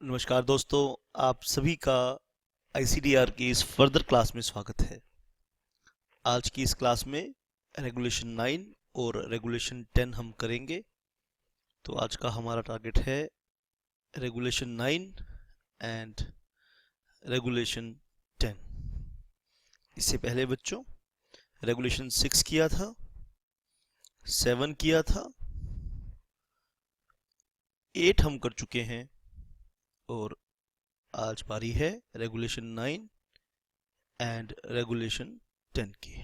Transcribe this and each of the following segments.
नमस्कार दोस्तों, आप सभी का आईसीडीआर की इस फर्दर क्लास में स्वागत है। आज की इस क्लास में रेगुलेशन 9 और रेगुलेशन 10 हम करेंगे। तो आज का हमारा टारगेट है रेगुलेशन 9 एंड रेगुलेशन 10। इससे पहले बच्चों रेगुलेशन 6 किया था, 7 किया था, 8 हम कर चुके हैं और आज बारी है रेगुलेशन 9 एंड रेगुलेशन 10 की।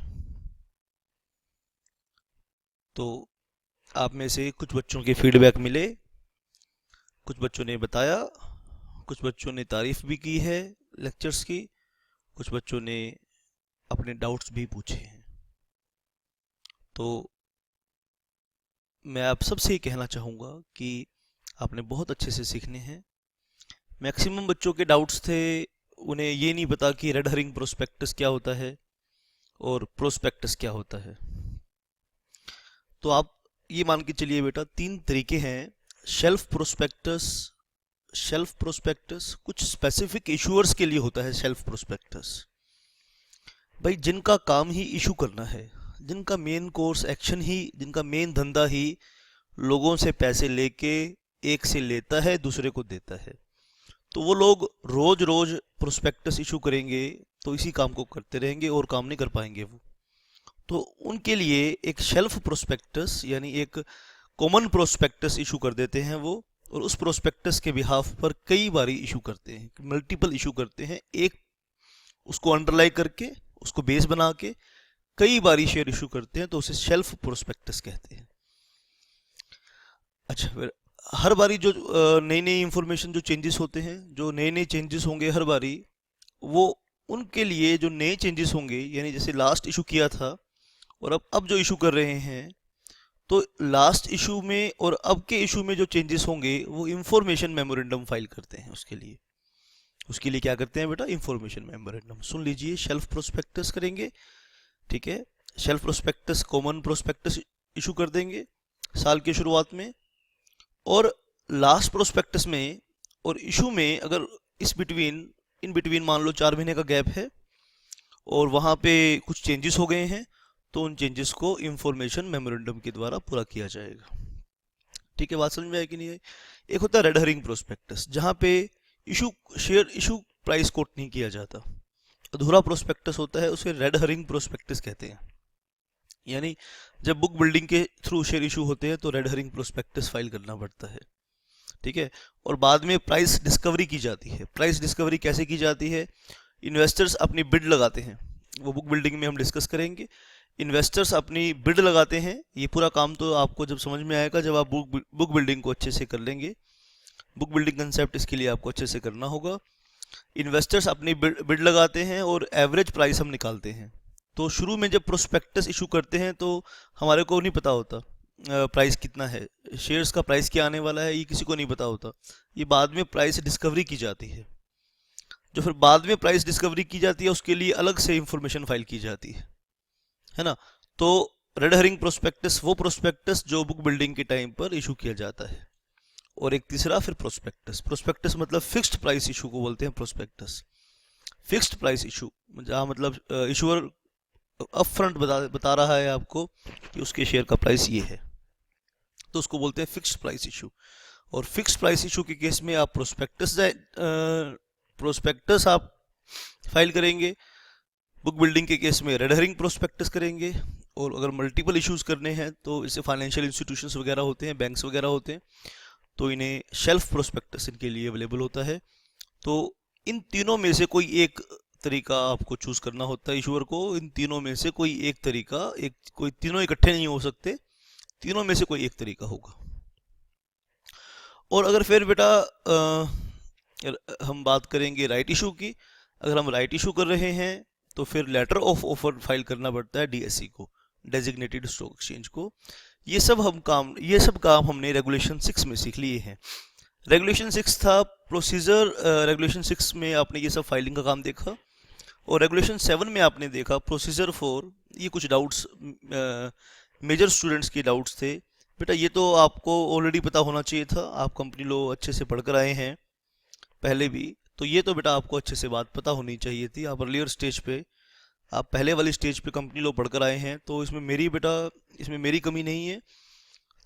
तो आप में से कुछ बच्चों के फीडबैक मिले, कुछ बच्चों ने बताया, कुछ बच्चों ने तारीफ भी की है लेक्चर्स की, कुछ बच्चों ने अपने डाउट्स भी पूछे हैं। तो मैं आप सबसे ये कहना चाहूँगा कि आपने बहुत अच्छे से सीखने हैं। मैक्सिमम बच्चों के डाउट्स थे, उन्हें ये नहीं पता कि रेड हरिंग प्रोस्पेक्टस क्या होता है और प्रोस्पेक्टस क्या होता है। तो आप ये मान के चलिए बेटा, 3 तरीके हैं शेल्फ प्रोस्पेक्टस। कुछ स्पेसिफिक इशूअर्स के लिए होता है शेल्फ प्रोस्पेक्टस, भाई जिनका काम ही इशू करना है, जिनका मेन कोर्स एक्शन ही, जिनका मेन धंधा ही लोगों से पैसे लेके एक से लेता है दूसरे को देता है। तो वो लोग रोज रोज प्रोस्पेक्टस इशू करेंगे तो इसी काम को करते रहेंगे और काम नहीं कर पाएंगे वो। तो उनके लिए एक शेल्फ प्रोस्पेक्टस यानी एक कॉमन प्रोस्पेक्टस इशू कर देते हैं वो, और उस प्रोस्पेक्टस के बिहाफ पर कई बारी इशू करते हैं, मल्टीपल इशू करते हैं। एक उसको अंडरलाई करके, उसको बेस बना के कई बारी शेयर इशू करते हैं, तो उसे शेल्फ प्रोस्पेक्टस कहते हैं। अच्छा, फिर हर बारी जो नई नई इंफॉर्मेशन जो चेंजेस होते हैं, जो नए नए चेंजेस होंगे हर बारी, वो उनके लिए जो नए चेंजेस होंगे, यानी जैसे लास्ट इशू किया था और अब जो इशू कर रहे हैं, तो लास्ट इशू में और अब के इशू में जो चेंजेस होंगे वो इंफॉर्मेशन मेमोरेंडम फाइल करते हैं। उसके लिए क्या करते हैं बेटा, इंफॉर्मेशन मेमोरेंडम। सुन लीजिए, शेल्फ प्रोस्पेक्टस करेंगे, ठीक है। Shelf prospectus common prospectus issue कर देंगे साल की शुरुआत में, और लास्ट प्रोस्पेक्टस में और इशू में अगर इन बिटवीन मान लो 4 महीने का गैप है और वहाँ पे कुछ चेंजेस हो गए हैं, तो उन चेंजेस को इंफॉर्मेशन मेमोरेंडम के द्वारा पूरा किया जाएगा। ठीक है, बात समझ में आई कि नहीं आई? एक होता है रेड हरिंग प्रोस्पेक्टस, जहाँ पे शेयर इशू प्राइस कोट नहीं किया जाता। अधूरा प्रोस्पेक्टस होता है, उसे रेड हरिंग प्रोस्पेक्टस कहते हैं। यानी जब बुक बिल्डिंग के थ्रू शेयर इशू होते हैं तो रेड हरिंग प्रोस्पेक्टस फाइल करना पड़ता है, ठीक है। और बाद में प्राइस डिस्कवरी की जाती है। प्राइस डिस्कवरी कैसे की जाती है? इन्वेस्टर्स अपनी बिड लगाते हैं, वो बुक बिल्डिंग में हम डिस्कस करेंगे। इन्वेस्टर्स अपनी बिड लगाते हैं। ये पूरा काम तो आपको जब समझ में आएगा, जब आप बुक बिल्डिंग को अच्छे से कर लेंगे। बुक बिल्डिंग कंसेप्ट इसके लिए आपको अच्छे से करना होगा। इन्वेस्टर्स अपनी बिड लगाते हैं और एवरेज प्राइस हम निकालते हैं। तो शुरू में जब प्रोस्पेक्टस इशू करते हैं तो हमारे को नहीं पता होता प्राइस कितना है, शेयर्स का प्राइस क्या आने वाला है, ये किसी को नहीं पता होता। ये बाद में प्राइस डिस्कवरी की जाती है। जो फिर बाद में प्राइस डिस्कवरी की जाती है, उसके लिए अलग से इंफॉर्मेशन फाइल की जाती है ना। तो रेड हरिंग प्रोस्पेक्टस वो प्रोस्पेक्टस जो बुक बिल्डिंग के टाइम पर इशू किया जाता है। और एक तीसरा फिर प्रोस्पेक्टस मतलब फिक्स्ड प्राइस इशू को बोलते हैं प्रोस्पेक्टस। फिक्स्ड प्राइस इशू जहाँ मतलब इशूअर अप फ्रंट बता रहा है आपको कि उसके शेयर का प्राइस ये है, तो उसको बोलते हैं फिक्स्ड प्राइस इशू। और फिक्स्ड प्राइस इशू के केस में आप प्रोस्पेक्टस आप फाइल करेंगे। बुक बिल्डिंग के केस में रेड हरिंग प्रोस्पेक्टस करेंगे। और अगर मल्टीपल इश्यूज करने हैं, तो इससे फाइनेंशियल इंस्टीट्यूशंस वगैरह होते हैं, बैंक्स वगैरह होते हैं, तो इन्हें शेल्फ प्रोस्पेक्टस इनके लिए अवेलेबल होता है। तो इन तीनों में से कोई एक तरीका आपको चूज करना होता है इशूअर को। इन तीनों में से कोई एक तरीका, कोई तीनों इकट्ठे नहीं हो सकते, तीनों में से कोई एक तरीका होगा। और अगर फिर बेटा हम बात करेंगे राइट इशू की, अगर हम राइट इशू कर रहे हैं तो फिर लेटर ऑफ ऑफर फाइल करना पड़ता है डीएसई को, डेजिग्नेटेड स्टॉक एक्सचेंज को। ये सब काम हमने रेगुलेशन 6 में सीख लिए हैं। रेगुलेशन 6 था प्रोसीजर। रेगुलेशन 6 में आपने ये सब फाइलिंग का काम देखा, और रेगुलेशन 7 में आपने देखा प्रोसीजर 4। ये कुछ डाउट्स मेजर स्टूडेंट्स के डाउट्स थे बेटा, ये तो आपको ऑलरेडी पता होना चाहिए था, आप कंपनी लॉ अच्छे से पढ़ कर आए हैं। पहले भी। तो ये तो बेटा आपको अच्छे से बात पता होनी चाहिए थी। आप अर्लियर स्टेज पे, आप पहले वाली स्टेज पे कंपनी लो पढ़कर आए हैं, तो इसमें मेरी बेटा, इसमें मेरी कमी नहीं है।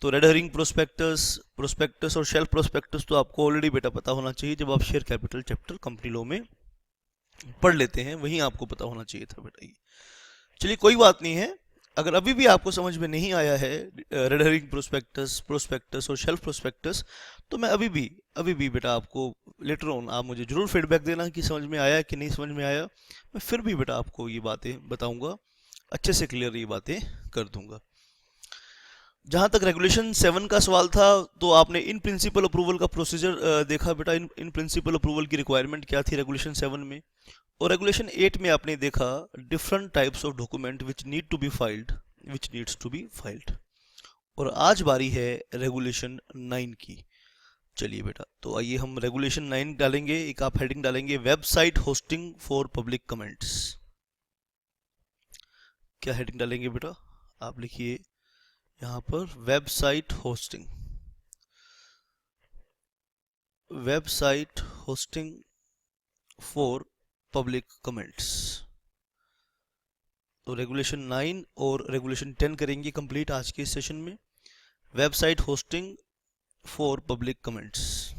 तो रेड हरिंग प्रोस्पेक्टस, प्रोस्पेक्टस और शेल्फ प्रोस्पेक्टस तो आपको ऑलरेडी बेटा पता होना चाहिए जब आप share capital chapter company law में पढ़ लेते हैं, वहीं आपको पता होना चाहिए था बेटा ये। चलिए कोई बात नहीं है। अगर अभी भी आपको समझ में नहीं आया है रेड हरिंग प्रोस्पेक्टस, प्रोस्पेक्टस और शेल्फ प्रोस्पेक्टस, तो मैं अभी भी बेटा आपको लेटर ऑन आप मुझे जरूर फीडबैक देना कि समझ में आया कि नहीं समझ में आया। मैं फिर भी बेटा आपको ये बातें बताऊंगा, अच्छे से क्लियर ये बातें कर दूंगा। जहाँ तक रेगुलेशन 7 का सवाल था, तो आपने इन प्रिंसिपल अप्रूवल का प्रोसीजर देखा बेटा। इन प्रिंसिपल अप्रूवल की रिक्वायरमेंट क्या थी रेगुलेशन 7 में, और रेगुलेशन 8 में आपने देखा different types of document which need to be filed, which needs to be filed. और आज बारी है रेगुलेशन 9 की। चलिए बेटा, तो आइए हम रेगुलेशन 9 डालेंगे। एक आप हेडिंग डालेंगे, website hosting for public comments. क्या हेडिंग डालेंगे बेटा? आप लिखिए यहाँ पर website hosting, website hosting for public comments. तो रेगुलेशन 9 और रेगुलेशन 10 करेंगे कंप्लीट आज के सेशन में। Website hosting for public comments,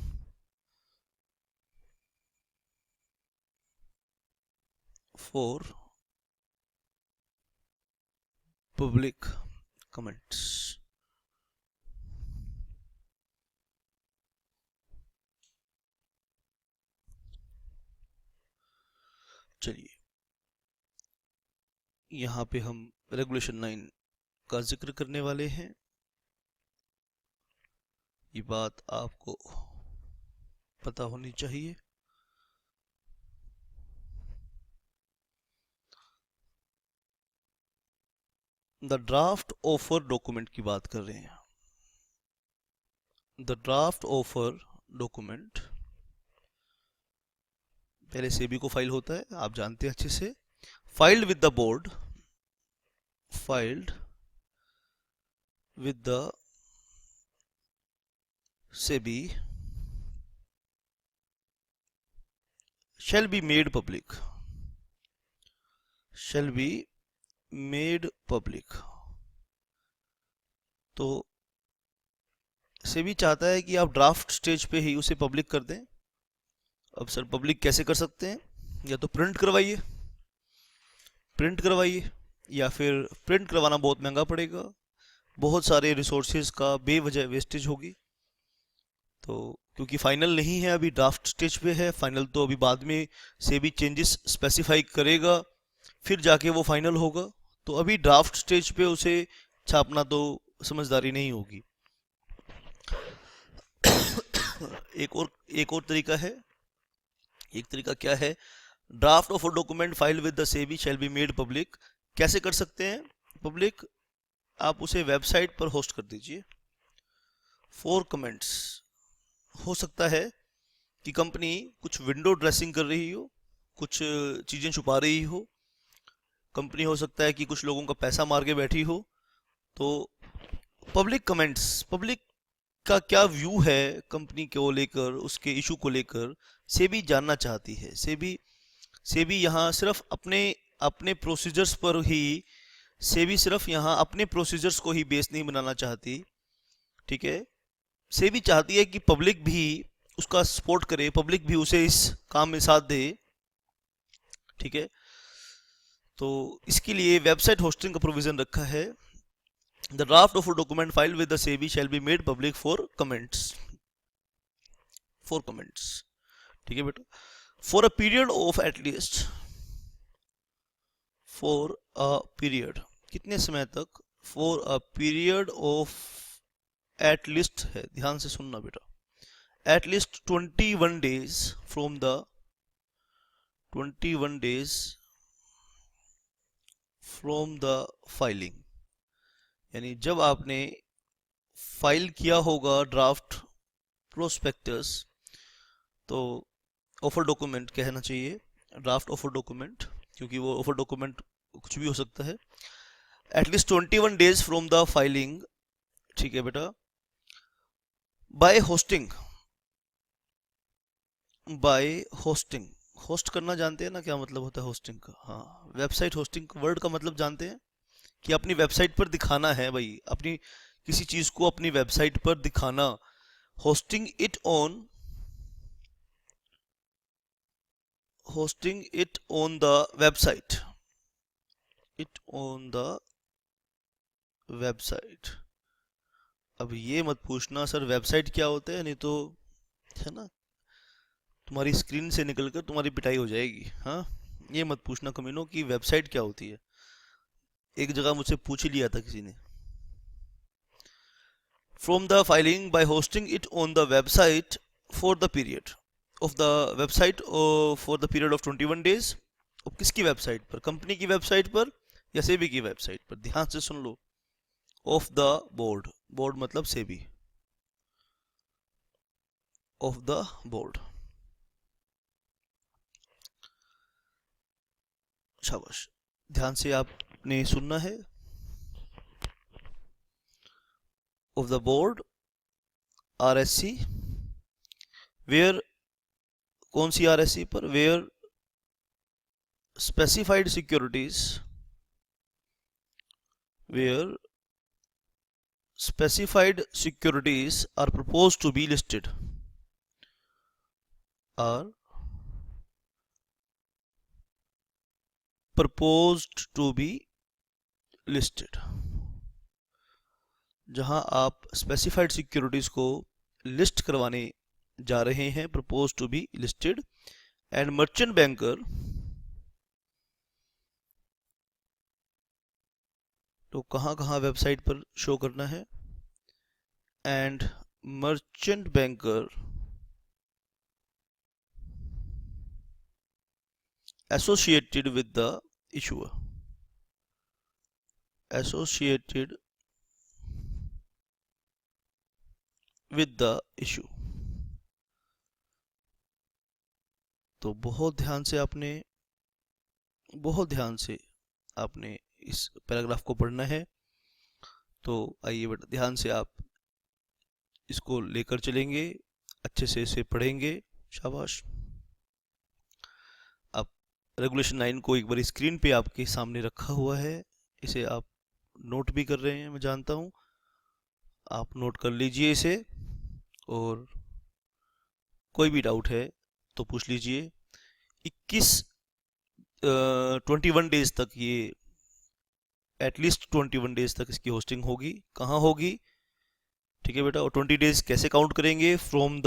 for public comments. चलिए यहाँ पे हम रेगुलेशन 9 का जिक्र करने वाले हैं। ये बात आपको पता होनी चाहिए। द ड्राफ्ट ऑफर डॉक्यूमेंट की बात कर रहे हैं। द ड्राफ्ट ऑफर डॉक्यूमेंट पहले सेबी को फाइल होता है, आप जानते हैं अच्छे से। Filed with the board, filed with the SEBI shall be made public, shall be made public। तो सेबी चाहता है कि आप ड्राफ्ट स्टेज पे ही उसे पब्लिक कर दें। अब सर पब्लिक कैसे कर सकते हैं? या तो प्रिंट करवाइए, प्रिंट करवाइए, या फिर प्रिंट करवाना बहुत महंगा पड़ेगा, बहुत सारे रिसोर्सेज का बेवजह वेस्टेज होगी। तो क्योंकि फाइनल नहीं है, अभी ड्राफ्ट स्टेज पे है, फाइनल तो अभी बाद में से भी चेंजेस स्पेसिफाई करेगा, फिर जाके वो फाइनल होगा। तो अभी ड्राफ्ट स्टेज पे उसे छापना तो समझदारी नहीं होगी। एक और तरीका है। एक तरीका क्या है? Draft of a document file with the SEBI shall be made public. कैसे कर सकते हैं पब्लिक? आप उसे वेबसाइट पर होस्ट कर दीजिए फॉर कमेंट्स। हो सकता है कि कंपनी कुछ विंडो ड्रेसिंग कर रही हो, कुछ चीज़ें छुपा रही हो। कंपनी हो सकता है कि कुछ लोगों का पैसा मार के बैठी हो। तो पब्लिक कमेंट्स, पब्लिक का क्या व्यू है कंपनी को लेकर, उसके इशू को लेकर, सेबी जानना चाहती है। सेबी यहाँ सिर्फ अपने प्रोसीजर्स पर ही, सेबी सिर्फ यहाँ अपने प्रोसीजर्स को ही बेस नहीं बनाना चाहती, ठीक है। सेबी चाहती है कि पब्लिक भी उसका सपोर्ट करे, पब्लिक भी उसे इस काम में साथ दे, ठीक है। तो इसके लिए वेबसाइट होस्टिंग का प्रोविजन रखा है। The draft of document file with the SEBI shall be made public for comments, for comments, ठीक है बेटा। For a period of at least, for a period, कितने समय तक? For a period of at least है, ध्यान से सुनना बेटा, at least 21 days from the 21 days from the filing. यानी जब आपने फाइल किया होगा ड्राफ्ट प्रोस्पेक्टस, तो ऑफर डॉक्यूमेंट कहना चाहिए, ड्राफ्ट ऑफर डॉक्यूमेंट, क्योंकि वो ऑफर डॉक्यूमेंट कुछ भी हो सकता है। At least 21 days from the filing, ठीक है बेटा। By hosting, by hosting. Host करना जानते हैं ना, क्या मतलब होता है होस्टिंग का? हाँ, वेबसाइट होस्टिंग वर्ड का मतलब जानते हैं कि अपनी वेबसाइट पर दिखाना है भाई, अपनी किसी चीज को अपनी वेबसाइट पर दिखाना। Hosting it on, hosting it on the website, it on the website. अब ये मत पूछना सर वेबसाइट क्या होता है, नहीं तो है ना तुम्हारी स्क्रीन से निकलकर तुम्हारी पिटाई हो जाएगी। हाँ, ये मत पूछना कमीनों कि वेबसाइट क्या होती है। एक जगह मुझसे पूछ ही लिया था किसी ने। From the filing by hosting it on the website for the period of the website, for the period of 21 days. अब किसकी वेबसाइट पर? कंपनी की वेबसाइट पर या सेबी की वेबसाइट पर? ध्यान से सुन लो। ऑफ द बोर्ड, बोर्ड मतलब सेबी, ऑफ द बोर्ड। शाबाश, ध्यान से आपने सुनना है। Of the board, RSC, where, कौन सी आरएससी पर? Where specified securities, where specified securities are proposed to be listed, are proposed to be listed। जहां आप स्पेसिफाइड सिक्योरिटीज को लिस्ट करवाने जा रहे हैं, propose to be listed. And merchant banker, तो कहां कहां वेबसाइट पर शो करना है? And merchant banker associated with the issuer, associated with the issue। तो बहुत ध्यान से आपने, बहुत ध्यान से आपने इस पैराग्राफ को पढ़ना है। तो आइए बेटा ध्यान से आप इसको लेकर चलेंगे, अच्छे से इसे पढ़ेंगे। शाबाश। आप रेगुलेशन 9 को एक बार स्क्रीन पे आपके सामने रखा हुआ है, इसे आप नोट भी कर रहे हैं, मैं जानता हूँ। आप नोट कर लीजिए इसे, और कोई भी डाउट है तो पूछ लीजिए। 21 डेज तक ये, एटलीस्ट 21 डेज तक इसकी होस्टिंग होगी। कहाँ होगी? ठीक है बेटा। और 20 डेज कैसे काउंट करेंगे? From the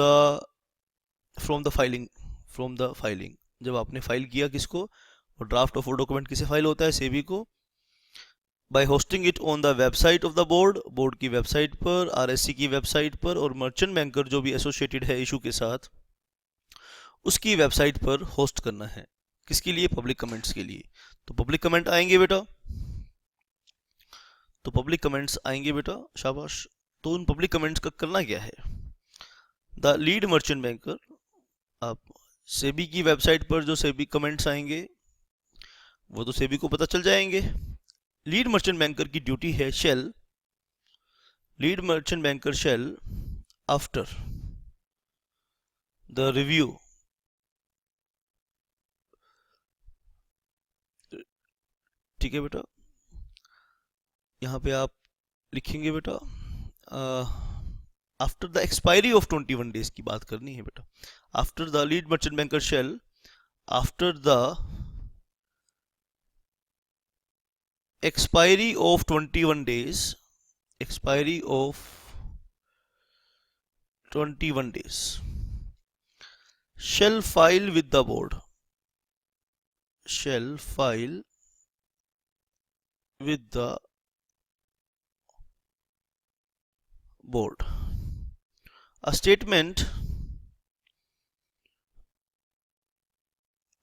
filing, from the filing, जब आपने फाइल किया किसको? और ड्राफ्ट ऑफ डॉक्यूमेंट किसे फाइल होता है? सेबी को। By hosting it on the website of the board, board की वेबसाइट पर, आरएससी की वेबसाइट पर, और मर्चेंट बैंकर जो भी एसोसिएटेड है इशू के साथ, उसकी वेबसाइट पर होस्ट करना है। किसके लिए? पब्लिक कमेंट्स के लिए। तो पब्लिक कमेंट आएंगे बेटा, तो पब्लिक कमेंट्स आएंगे बेटा, शाबाश। तो उन पब्लिक कमेंट्स का करना क्या है? द लीड मर्चेंट बैंकर, आप सेबी की वेबसाइट पर जो सेबी कमेंट्स आएंगे वो तो सेबी को पता चल जाएंगे। लीड मर्चेंट बैंकर की ड्यूटी है shall, lead merchant banker shall after the review, ठीक है बेटा। यहाँ पे आप लिखेंगे बेटा, after the expiry of 21 days की बात करनी है बेटा। After the lead merchant banker shall, after the expiry of 21 days, expiry of 21 days, shall file with the board, shall file with the board a statement,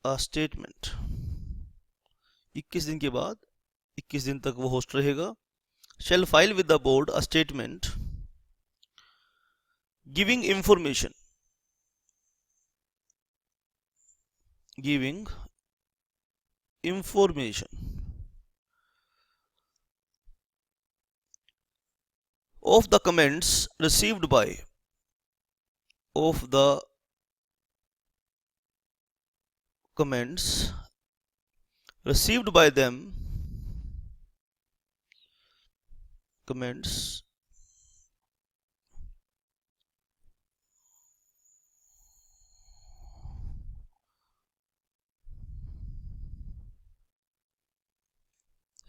a statement 21 दिन के बाद, 21 दिन तक वो होस्ट रहेगा। shall file with the board a statement giving information, giving information of the comments received by, of the comments received by them, comments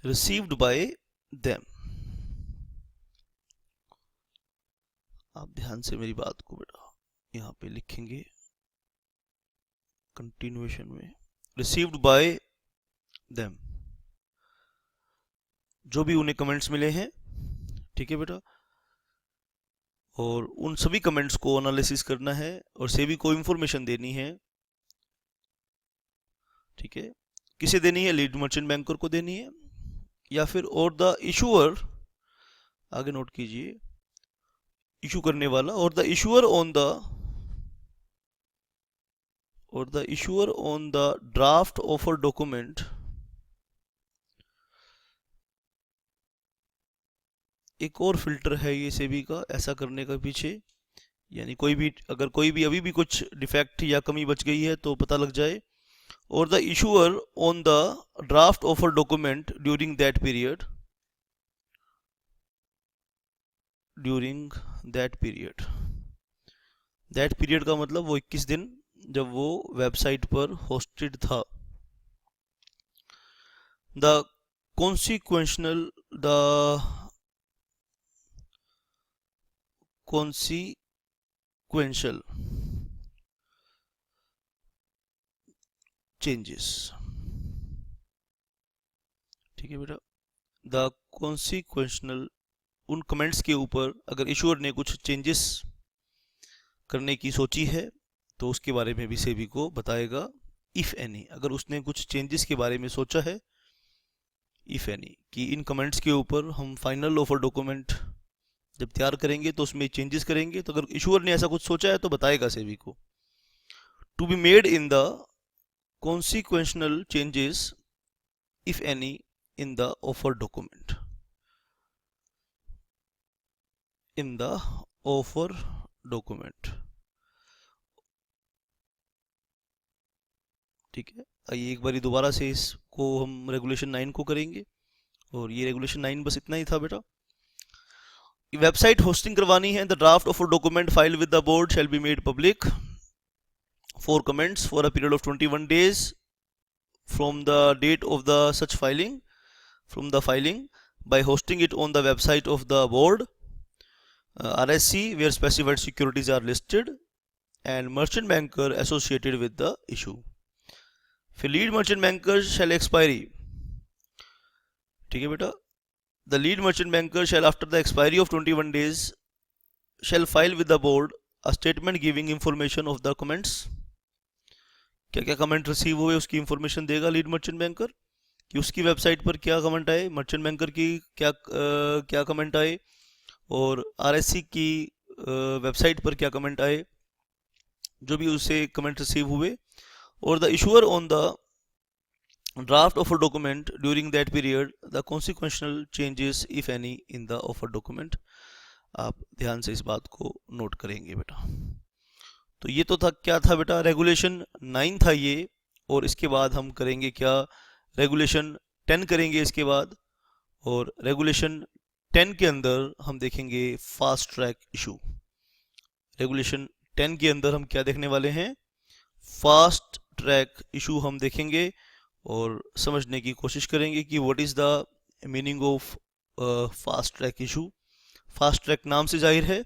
received by them। आप ध्यान से मेरी बात को बेटा यहाँ पे लिखेंगे कंटिन्यूएशन में, received by them, जो भी उन्हें कमेंट्स मिले हैं, ठीक है बेटा, और उन सभी कमेंट्स को एनालिसिस करना है और सेबी को इंफॉर्मेशन देनी है, ठीक है। किसे देनी है? लीड मर्चेंट बैंकर को देनी है, या फिर और द इशूअर, आगे नोट कीजिए, इशू करने वाला, और the issuer on the draft offer document, एक और फिल्टर है ये सेबी का ऐसा करने का पीछे, यानी अगर कोई भी अभी भी कुछ डिफेक्ट या कमी बच गई है तो पता लग जाए, और the issuer on the draft offer document during that period, that period का मतलब वो 21 दिन जब वो वेबसाइट पर होस्टेड था। द consequential changes, ठीक है बेटा, द consequential, उन कमेंट्स के ऊपर अगर इशूअर ने कुछ चेंजेस करने की सोची है तो उसके बारे में भी सेबी को बताएगा, इफ एनी, अगर उसने कुछ चेंजेस के बारे में सोचा है, इफ एनी, कि इन कमेंट्स के ऊपर हम फाइनल ऑफर डॉक्यूमेंट जब तैयार करेंगे तो उसमें चेंजेस करेंगे, तो अगर इशूअर ने ऐसा कुछ सोचा है तो बताएगा सेबी को। To be made in the consequential changes if any in the offer document, ठीक है। आइए एक बारी दोबारा से इसको हम रेगुलेशन 9 को करेंगे, और ये रेगुलेशन 9 बस इतना ही था बेटा। वेबसाइट होस्टिंग करवानी है, the draft offer document file with the board shall be made public for comments for a period of 21 days from the date of the such filing, by hosting it on the website of the board, RSC, where specified securities are listed, and merchant banker associated with the issue. फिर lead merchant banker shall expiry, ठीक है बेटा, the lead merchant banker shall after the expiry of 21 days shall file with the board a statement giving information of the comments, क्या क्या comment receive हुए उसकी information देगा lead merchant banker, कि उसकी वेबसाइट पर क्या कमेंट आए, मर्चेंट बैंकर की क्या कमेंट आए, और आरएससी की वेबसाइट पर क्या कमेंट आए, जो भी उससे कमेंट रिसीव हुए, और the issuer on the draft offer document during that period the consequential changes if any in the offer document। आप ध्यान से इस बात को नोट करेंगे बेटा। तो ये तो था, क्या था बेटा, रेगुलेशन 9 था ये, और इसके बाद हम करेंगे क्या, रेगुलेशन 10 करेंगे इसके बाद, और रेगुलेशन 10 के अंदर हम देखेंगे फास्ट ट्रैक इशू। रेगुलेशन 10 के अंदर हम क्या देखने वाले हैं, फास्ट ट्रैक इशू हम देखेंगे और समझने की कोशिश करेंगे कि what is the meaning of fast track issue. Fast track नाम से जाहिर है,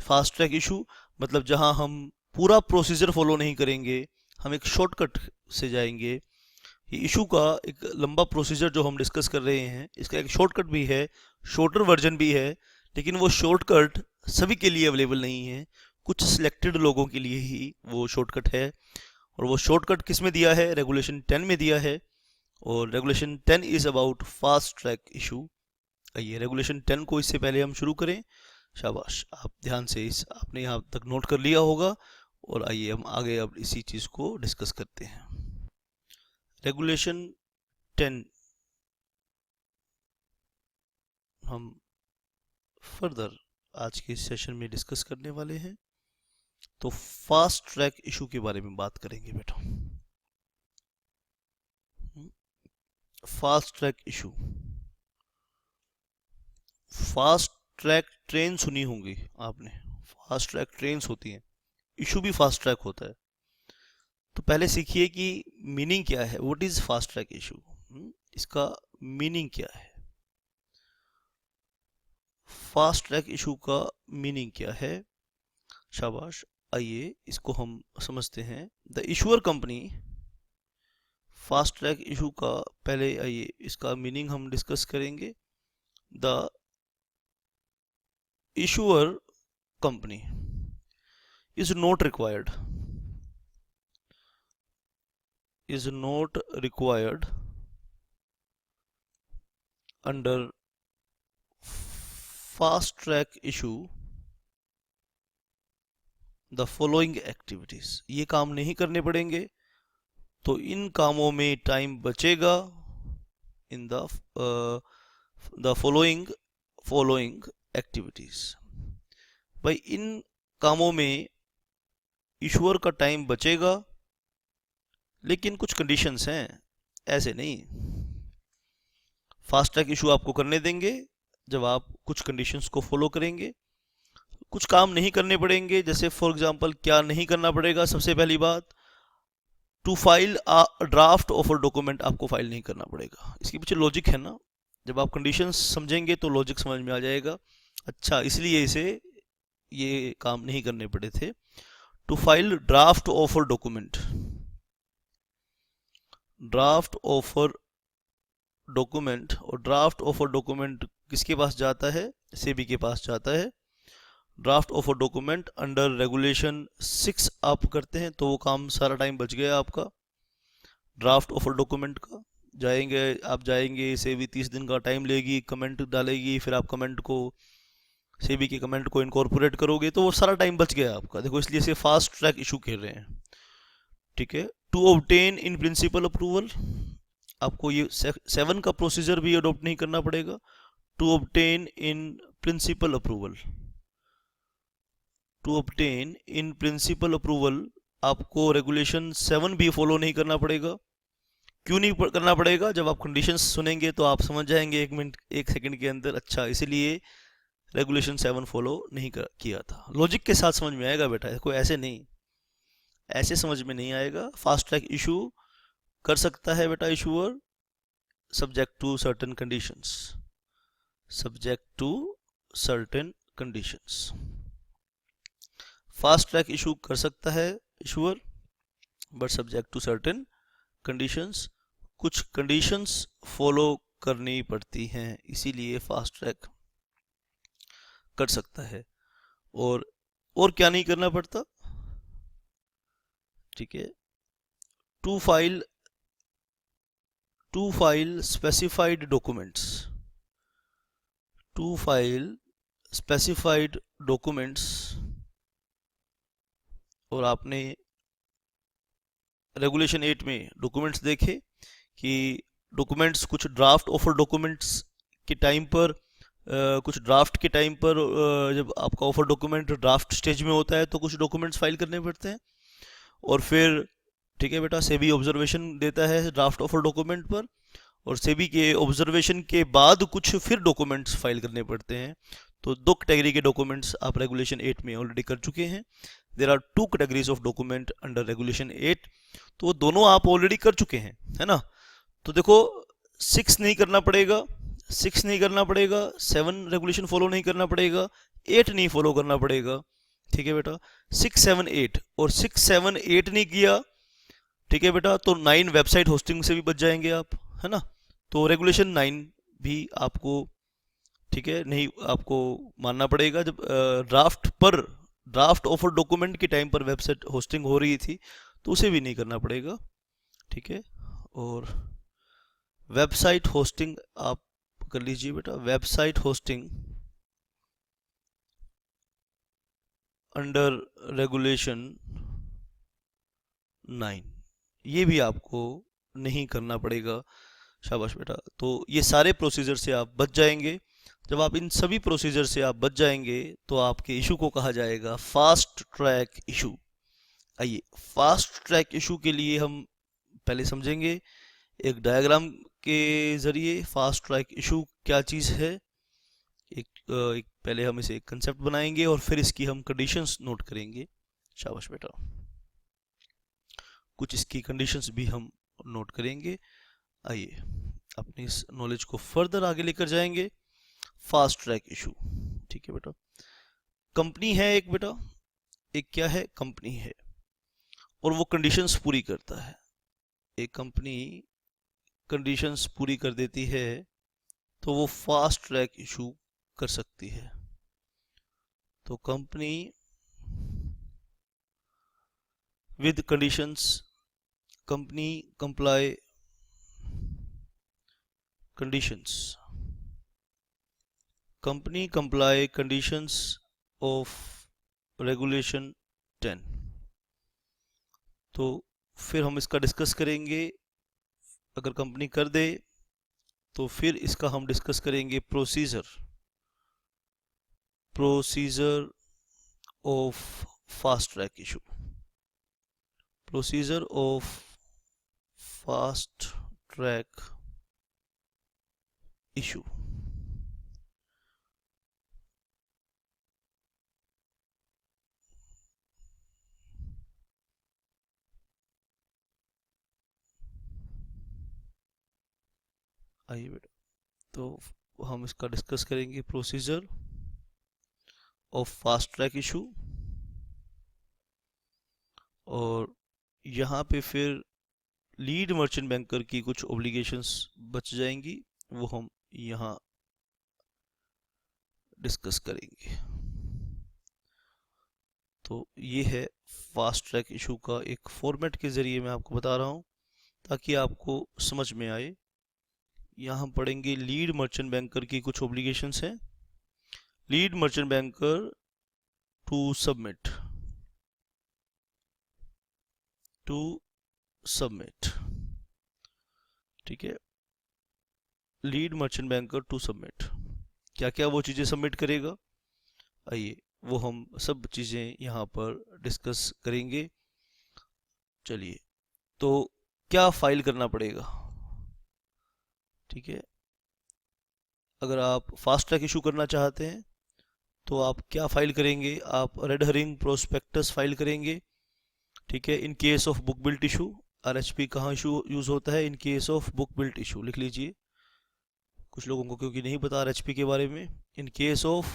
फास्ट ट्रैक इशू मतलब जहां हम पूरा प्रोसीजर फॉलो नहीं करेंगे, हम एक शॉर्टकट से जाएंगे। ये इशू का एक लंबा प्रोसीजर जो हम डिस्कस कर रहे हैं, इसका एक शॉर्टकट भी है, शॉर्टर वर्जन भी है, लेकिन वो शॉर्टकट सभी के लिए अवेलेबल नहीं है, कुछ सिलेक्टेड लोगों के लिए ही वो शॉर्टकट है। और वो शॉर्टकट किस में दिया है, रेगुलेशन 10 में दिया है, और regulation 10 is about fast track issue. आइए रेगुलेशन 10 को इससे पहले हम शुरू करें। शाबाश, आप ध्यान से आपने यहाँ तक नोट कर लिया होगा, और आइए हम आगे अब इसी चीज को डिस्कस करते हैं। रेगुलेशन 10 हम फर्दर आज के सेशन में डिस्कस करने वाले हैं। तो फास्ट ट्रैक इशू के बारे में बात करेंगे बेटा। Fast track issue, fast track train सुनी होंगी आपने, फास्ट ट्रैक ट्रेन्स होती हैं, इशू भी फास्ट ट्रैक होता है। तो पहले सीखिए कि मीनिंग क्या है, what is fast track issue, इसका मीनिंग क्या है, फास्ट ट्रैक इशू का मीनिंग क्या है। शाबाश, आइए इसको हम समझते हैं। The issuer company, fast track issue का पहले आइए इसका मीनिंग हम डिस्कस करेंगे। The issuer company is not required under fast track issue the following activities, ये काम नहीं करने पड़ेंगे तो इन कामों में टाइम बचेगा। इन द फॉलोइंग एक्टिविटीज, भाई इन कामों में ईश्वर का टाइम बचेगा, लेकिन कुछ कंडीशंस हैं, ऐसे नहीं। फास्ट ट्रैक इशू आपको करने देंगे जब आप कुछ कंडीशंस को फॉलो करेंगे। कुछ काम नहीं करने पड़ेंगे, जैसे फॉर एग्जांपल क्या नहीं करना पड़ेगा। सबसे पहली बात, to file a draft of a document आपको फाइल नहीं करना पड़ेगा। इसके पीछे लॉजिक है ना, जब आप कंडीशंस समझेंगे तो लॉजिक समझ में आ जाएगा। अच्छा, इसलिए इसे ये काम नहीं करने पड़े थे। To file draft of a document, draft offer document, और ड्राफ्ट ऑफर डॉक्यूमेंट किसके पास जाता है, सेबी के पास जाता है। Draft offer document under regulation 6 आप करते हैं तो वो काम सारा टाइम बच गया आपका। ड्राफ्ट ऑफर डॉक्यूमेंट का आप जाएंगे, सेबी 30 दिन का टाइम लेगी, कमेंट डालेगी, फिर आप कमेंट को, सेबी के कमेंट को इनकॉर्पोरेट करोगे, तो वो सारा टाइम बच गया आपका। देखो, इसलिए से फास्ट ट्रैक इशू कह रहे हैं, ठीक है। To obtain in principle approval, आपको ये 7 का प्रोसीजर भी अडॉप्ट नहीं करना पड़ेगा। To obtain in principle approval, to obtain in principle approval आपको रेगुलेशन 7 भी फॉलो नहीं करना पड़ेगा। क्यों नहीं करना पड़ेगा, जब आप कंडीशंस सुनेंगे तो आप समझ जाएंगे 1 सेकंड के अंदर। अच्छा, इसीलिए रेगुलेशन 7 फॉलो नहीं किया था। लॉजिक के साथ समझ में आएगा बेटा, कोई ऐसे नहीं, ऐसे समझ में नहीं आएगा। फास्ट ट्रैक इशू कर सकता है बेटा issuer, subject to certain conditions, subject to certain conditions. Fast track issue कर सकता है issuer, but subject to certain conditions, कुछ कंडीशंस फॉलो करनी पड़ती हैं, इसीलिए फास्ट ट्रैक कर सकता है। और क्या नहीं करना पड़ता, ठीक है। To file specified documents, to file specified documents, और आपने रेगुलेशन 8 में डॉक्यूमेंट्स देखे कि डॉक्यूमेंट्स कुछ ड्राफ्ट ऑफर डॉक्यूमेंट्स के टाइम पर, कुछ ड्राफ्ट के टाइम पर, जब आपका ऑफर डॉक्यूमेंट ड्राफ्ट स्टेज में होता है तो कुछ डॉक्यूमेंट्स फाइल करने पड़ते हैं। और फिर ठीक है बेटा, सेबी ऑब्जर्वेशन देता है ड्राफ्ट ऑफर डॉक्यूमेंट पर, और सेबी के ऑब्जर्वेशन के बाद कुछ फिर डॉक्यूमेंट्स फाइल करने पड़ते हैं। तो 2 कैटेगरी के डॉक्यूमेंट्स आप रेगुलेशन 8 में ऑलरेडी कर चुके हैं। There are 2 categories of document under regulation 8, तो वो दोनों आप ऑलरेडी कर चुके हैं, है ना। तो देखो, 6 नहीं करना पड़ेगा, 6 नहीं करना पड़ेगा, 7 रेगुलेशन फॉलो नहीं करना पड़ेगा, 8 नहीं फॉलो करना पड़ेगा, ठीक है बेटा। 6, 7, 8, और 6, 7, 8 नहीं किया, ठीक है बेटा, तो 9 वेबसाइट होस्टिंग से भी बच जाएंगे आप, है ना। तो रेगुलेशन 9 भी आपको, ठीक है, नहीं आपको मानना पड़ेगा। जब ड्राफ्ट ऑफर डॉक्यूमेंट के टाइम पर वेबसाइट होस्टिंग हो रही थी तो उसे भी नहीं करना पड़ेगा, ठीक है। और वेबसाइट होस्टिंग आप कर लीजिए बेटा, वेबसाइट होस्टिंग अंडर रेगुलेशन 9, ये भी आपको नहीं करना पड़ेगा। शाबाश बेटा। तो ये सारे प्रोसीजर से आप बच जाएंगे। जब आप इन सभी प्रोसीजर से आप बच जाएंगे तो आपके इशू को कहा जाएगा फास्ट ट्रैक इशू। आइए, फास्ट ट्रैक इशू के लिए हम पहले समझेंगे एक डायग्राम के ज़रिए फास्ट ट्रैक इशू क्या चीज़ है, एक पहले हम इसे एक कंसेप्ट बनाएंगे और फिर इसकी हम कंडीशंस नोट करेंगे। शाबाश बेटा। कुछ इसकी कंडीशंस भी हम नोट करेंगे। आइए अपनी इस नॉलेज को फर्दर आगे लेकर जाएंगे। फास्ट ट्रैक इशू, ठीक है बेटा। कंपनी है एक बेटा, एक क्या है, कंपनी है, और वो कंडीशंस पूरी करता है। एक कंपनी कंडीशंस पूरी कर देती है तो वो फास्ट ट्रैक इशू कर सकती है। तो company with conditions, company comply conditions, company comply conditions of regulation 10। तो फिर हम इसका डिस्कस करेंगे। अगर कंपनी कर दे तो फिर इसका हम डिस्कस करेंगे procedure of fast track issue, procedure of fast track issue. आइए बेटा, तो हम इसका डिस्कस करेंगे procedure of fast track issue, और यहाँ पे फिर लीड मर्चेंट बैंकर की कुछ ऑब्लिगेशंस बच जाएंगी, वो हम यहाँ डिस्कस करेंगे। तो ये है फास्ट ट्रैक इशू का एक फॉर्मेट के ज़रिए मैं आपको बता रहा हूँ ताकि आपको समझ में आए। यहाँ हम पढ़ेंगे लीड मर्चेंट बैंकर की कुछ ऑब्लिगेशंस हैं। Lead merchant banker to submit ठीक है। Lead merchant banker to submit, क्या क्या वो चीज़ें सबमिट करेगा, आइए वो हम सब चीज़ें यहाँ पर डिस्कस करेंगे। चलिए, तो क्या फाइल करना पड़ेगा, ठीक है। अगर आप फास्ट ट्रैक इशू करना चाहते हैं तो आप क्या फाइल करेंगे, आप रेड हरिंग प्रोस्पेक्टस फाइल करेंगे, ठीक है। In case of book built issue, RHP कहाँ इशू यूज होता है, in case of book built issue लिख लीजिए। कुछ लोगों को क्योंकि नहीं पता आरएचपी के बारे में, in case of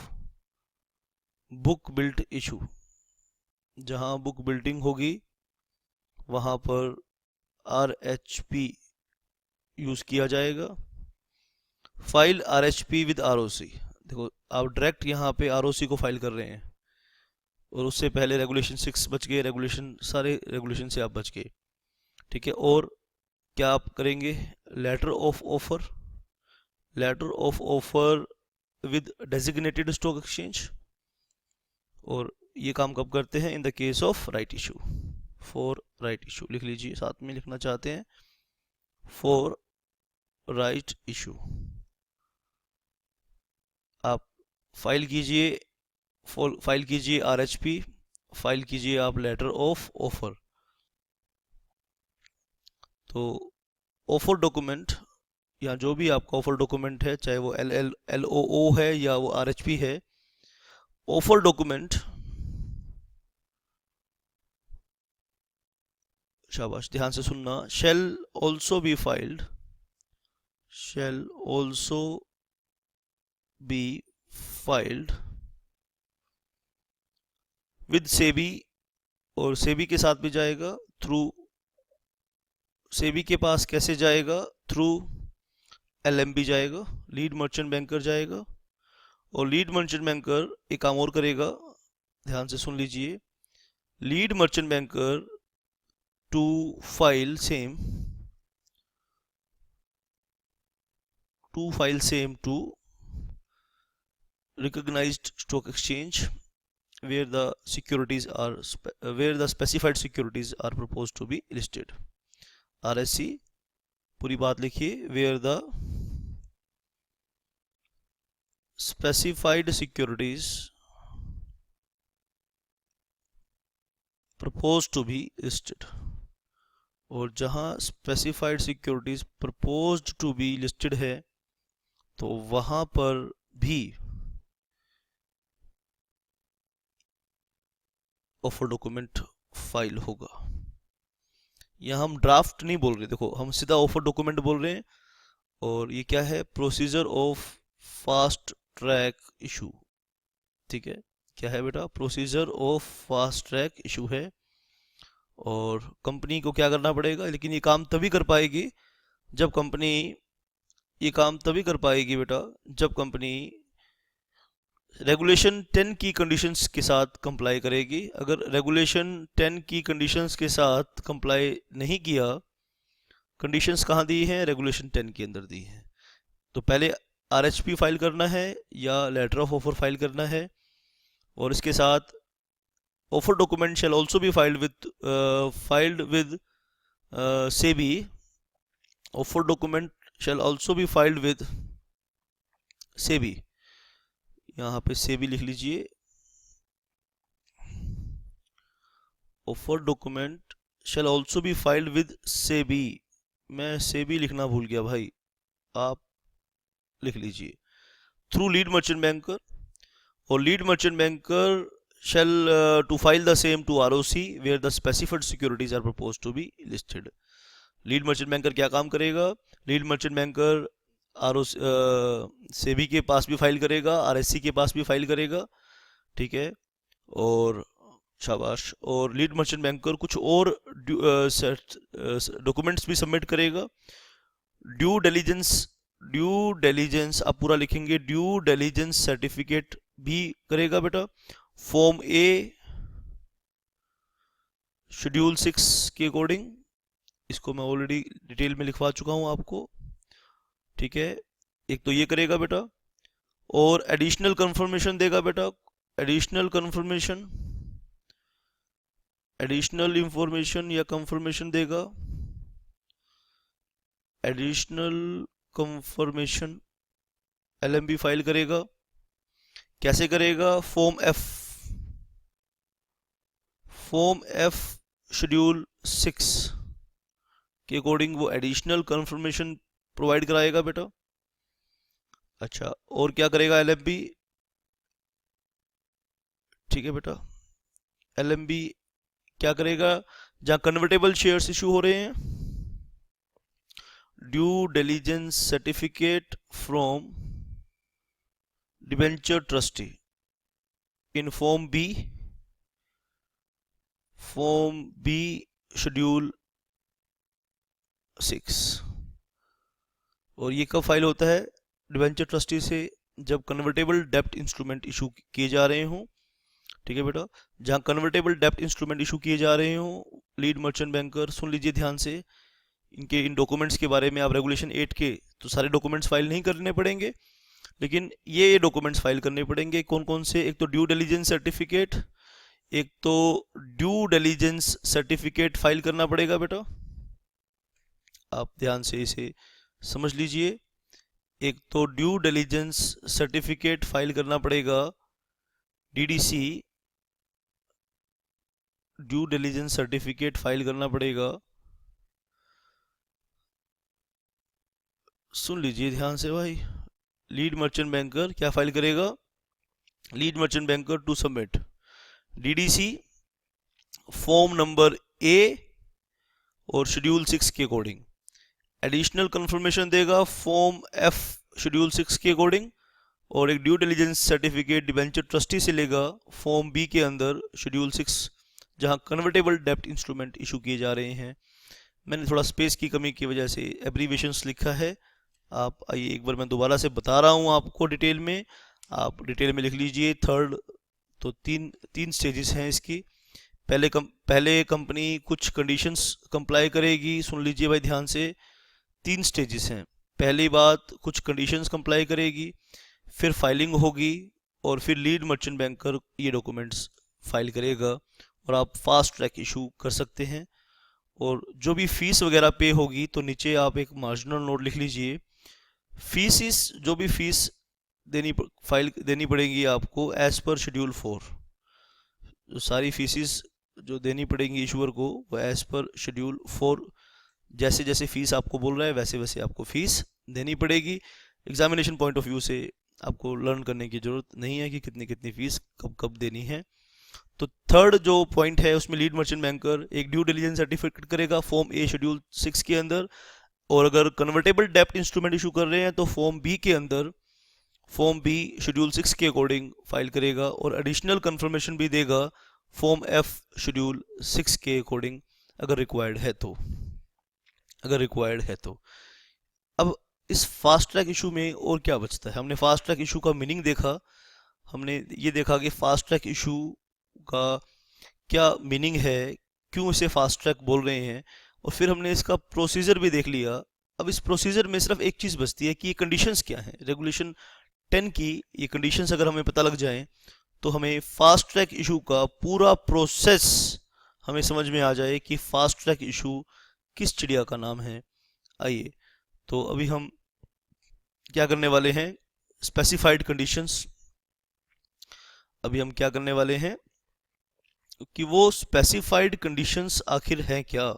book built issue, जहाँ बुक बिल्डिंग होगी वहाँ पर आरएचपी यूज किया जाएगा। फाइल आरएचपी विद आरओसी, देखो आप डायरेक्ट यहाँ पे आरओसी को फाइल कर रहे हैं और उससे पहले रेगुलेशन 6 बच गए, सारे रेगुलेशन से आप बच गए, ठीक है। और क्या आप करेंगे, letter of offer with designated stock exchange, और ये काम कब करते हैं, in the case of right issue, for right issue लिख लीजिए, साथ में लिखना चाहते हैं फॉर राइट इशू। आप फाइल कीजिए आरएचपी, फाइल कीजिए आप लेटर ऑफ ऑफर। तो ऑफर डॉक्यूमेंट या जो भी आपका ऑफर डॉक्यूमेंट है, चाहे वो LOO है या वो आरएचपी है, ऑफर डॉक्यूमेंट, शाबाश ध्यान से सुनना, shall also be filed with SEBI, और सेबी के साथ भी जाएगा थ्रू, सेबी के पास कैसे जाएगा, थ्रू LMB जाएगा, लीड मर्चेंट बैंकर जाएगा। और लीड मर्चेंट बैंकर एक काम और करेगा, ध्यान से सुन लीजिए, lead merchant banker to file same to recognized stock exchange where the specified securities are proposed to be listed। RSC पूरी बात लिखिए, where the specified securities proposed to be listed, और जहां specified securities proposed to be listed है तो वहां पर भी ऑफर डॉक्यूमेंट फाइल होगा। यहाँ हम ड्राफ्ट नहीं बोल रहे, देखो हम सीधा ऑफर डॉक्यूमेंट बोल रहे हैं। और ये क्या है, procedure of fast track issue. ठीक है, क्या है बेटा, procedure of fast track issue है। और कंपनी को क्या करना पड़ेगा, लेकिन ये काम तभी कर पाएगी जब कंपनी, ये काम तभी कर पाएगी बेटा जब कंपनी रेगुलेशन 10 की कंडीशंस के साथ कंप्लाई करेगी। अगर रेगुलेशन 10 की कंडीशंस के साथ कंप्लाई नहीं किया, कंडीशंस कहाँ दी हैं, रेगुलेशन 10 के अंदर दी हैं, तो पहले आरएचपी फाइल करना है या लेटर ऑफ ऑफर फाइल करना है। और इसके साथ offer document shell also be filed with SEBI. Offer document shell also be filed with SEBI. यहाँ पे सेबी लिख लीजिए। Offer document shell also be filed with SEBI. मैं सेबी लिखना भूल गया भाई, आप लिख लीजिए। थ्रू लीड मर्चेंट बैंकर, और lead merchant banker shall to file the same to ROC where the specified securities are proposed to be listed। Lead merchant banker क्या काम करेगा, lead merchant banker ROC SEBI के पास भी फाइल करेगा, RSC के पास भी file करेगा। ठीक है, और शाबाश। और लीड मर्चेंट बैंकर कुछ और डॉक्यूमेंट्स भी सबमिट करेगा। ड्यू डिलीजेंस आप पूरा लिखेंगे, ड्यू डिलीजेंस सर्टिफिकेट भी करेगा बेटा। फॉर्म ए शेड्यूल 6 के अकॉर्डिंग, इसको मैं ऑलरेडी डिटेल में लिखवा चुका हूं आपको। ठीक है, एक तो ये करेगा बेटा, और एडिशनल कंफर्मेशन देगा बेटा। एडिशनल इंफॉर्मेशन या कंफर्मेशन देगा। एडिशनल कंफर्मेशन एलएमबी फाइल करेगा। कैसे करेगा, फॉर्म एफ शेड्यूल 6 के अकॉर्डिंग वो एडिशनल कंफर्मेशन प्रोवाइड कराएगा बेटा। अच्छा, और क्या करेगा एलएमबी, ठीक है बेटा, एलएमबी क्या करेगा, जहां कन्वर्टेबल शेयर्स इशू हो रहे हैं, due diligence certificate from debenture trustee in form B schedule 6। और ये कब फाइल होता है, डिबेंचर ट्रस्टी से जब कन्वर्टेबल डेब्ट इंस्ट्रूमेंट इशू किए जा रहे हों। ठीक है बेटा, जहां कन्वर्टेबल डेब्ट इंस्ट्रूमेंट इशू किए जा रहे हों, लीड मर्चेंट बैंकर सुन लीजिए ध्यान से, इन डॉक्यूमेंट्स के बारे में आप रेगुलेशन 8 के तो सारे डॉक्यूमेंट्स फाइल नहीं करने पड़ेंगे, लेकिन ये डॉक्यूमेंट्स फाइल करने पड़ेंगे। कौन कौन से, एक तो ड्यू डिलीजेंस सर्टिफिकेट, एक तो ड्यू डिलीजेंस सर्टिफिकेट फाइल करना पड़ेगा बेटा, आप ध्यान से इसे समझ लीजिए। एक तो ड्यू डिलीजेंस सर्टिफिकेट फाइल करना पड़ेगा, DDC due diligence certificate file करना पड़ेगा। सुन लीजिए ध्यान से भाई, लीड मर्चेंट बैंकर क्या फाइल करेगा, lead merchant banker to submit DDC form number A और शेड्यूल 6 के अकॉर्डिंग। एडिशनल कंफर्मेशन देगा फॉर्म एफ शेड्यूल 6 के अकॉर्डिंग, और एक due diligence certificate debenture trustee से लेगा फॉर्म बी के अंदर शेड्यूल 6, जहां कन्वर्टेबल डेब्ट इंस्ट्रूमेंट इशू किए जा रहे हैं। मैंने थोड़ा स्पेस की कमी की वजह से एब्रीविएशंस लिखा है, आप आइए एक बार मैं दोबारा से बता रहा हूं आपको डिटेल में, आप डिटेल में लिख लीजिए। थर्ड तो तीन स्टेजेस हैं इसकी। पहले कंपनी कुछ कंडीशंस कंप्लाई करेगी, सुन लीजिए भाई ध्यान से, 3 स्टेजेस हैं। पहली बात, कुछ कंडीशंस कंप्लाई करेगी, फिर फाइलिंग होगी, और फिर लीड मर्चेंट बैंकर ये डॉक्यूमेंट्स फाइल करेगा और आप फास्ट ट्रैक इशू कर सकते हैं। और जो भी फीस वगैरह पे होगी तो नीचे आप एक मार्जिनल नोट लिख लीजिए। फीसिस, जो भी फीस देनी पड़ेगी आपको एज पर शेड्यूल 4, जो सारी फीसिस जो देनी पड़ेंगी इशूअर को वो एज पर शेड्यूल 4 जैसे जैसे फीस आपको बोल रहा है वैसे वैसे आपको फीस देनी पड़ेगी। एग्जामिनेशन पॉइंट ऑफ व्यू से आपको लर्न करने की ज़रूरत नहीं है कि कितनी कितनी फीस कब कब देनी है। तो थर्ड जो पॉइंट है उसमें लीड मर्चेंट बैंकर एक ड्यू डिलिजेंस सर्टिफिकेट करेगा फॉर्म ए शेड्यूल 6 के अंदर, और अगर कन्वर्टेबल डेप्ट इंस्ट्रूमेंट इशू कर रहे हैं तो फॉर्म बी के अंदर फॉर्म बी शेड्यूल 6 के अकॉर्डिंग फाइल करेगा, और एडिशनल कंफर्मेशन भी देगा फॉर्म एफ शेड्यूल 6 के अकॉर्डिंग अगर रिक्वायर्ड है तो। अब इस फास्ट ट्रैक इशू में और क्या बचता है? हमने फास्ट ट्रैक इशू का मीनिंग देखा, हमने ये देखा कि फास्ट ट्रैक इशू का क्या मीनिंग है, क्यों इसे फास्ट ट्रैक बोल रहे हैं, और फिर हमने इसका प्रोसीजर भी देख लिया। अब इस प्रोसीजर में सिर्फ एक चीज़ बचती है कि ये कंडीशंस क्या हैं। रेगुलेशन 10 की ये कंडीशंस अगर हमें पता लग जाए तो हमें फास्ट ट्रैक इशू का पूरा प्रोसेस हमें समझ में आ जाए कि फास्ट ट्रैक इशू किस चिड़िया का नाम है। आइए तो अभी हम क्या करने वाले हैं, स्पेसिफाइड कंडीशंस। अभी हम क्या करने वाले हैं कि वो स्पेसिफाइड कंडीशंस आखिर हैं क्या,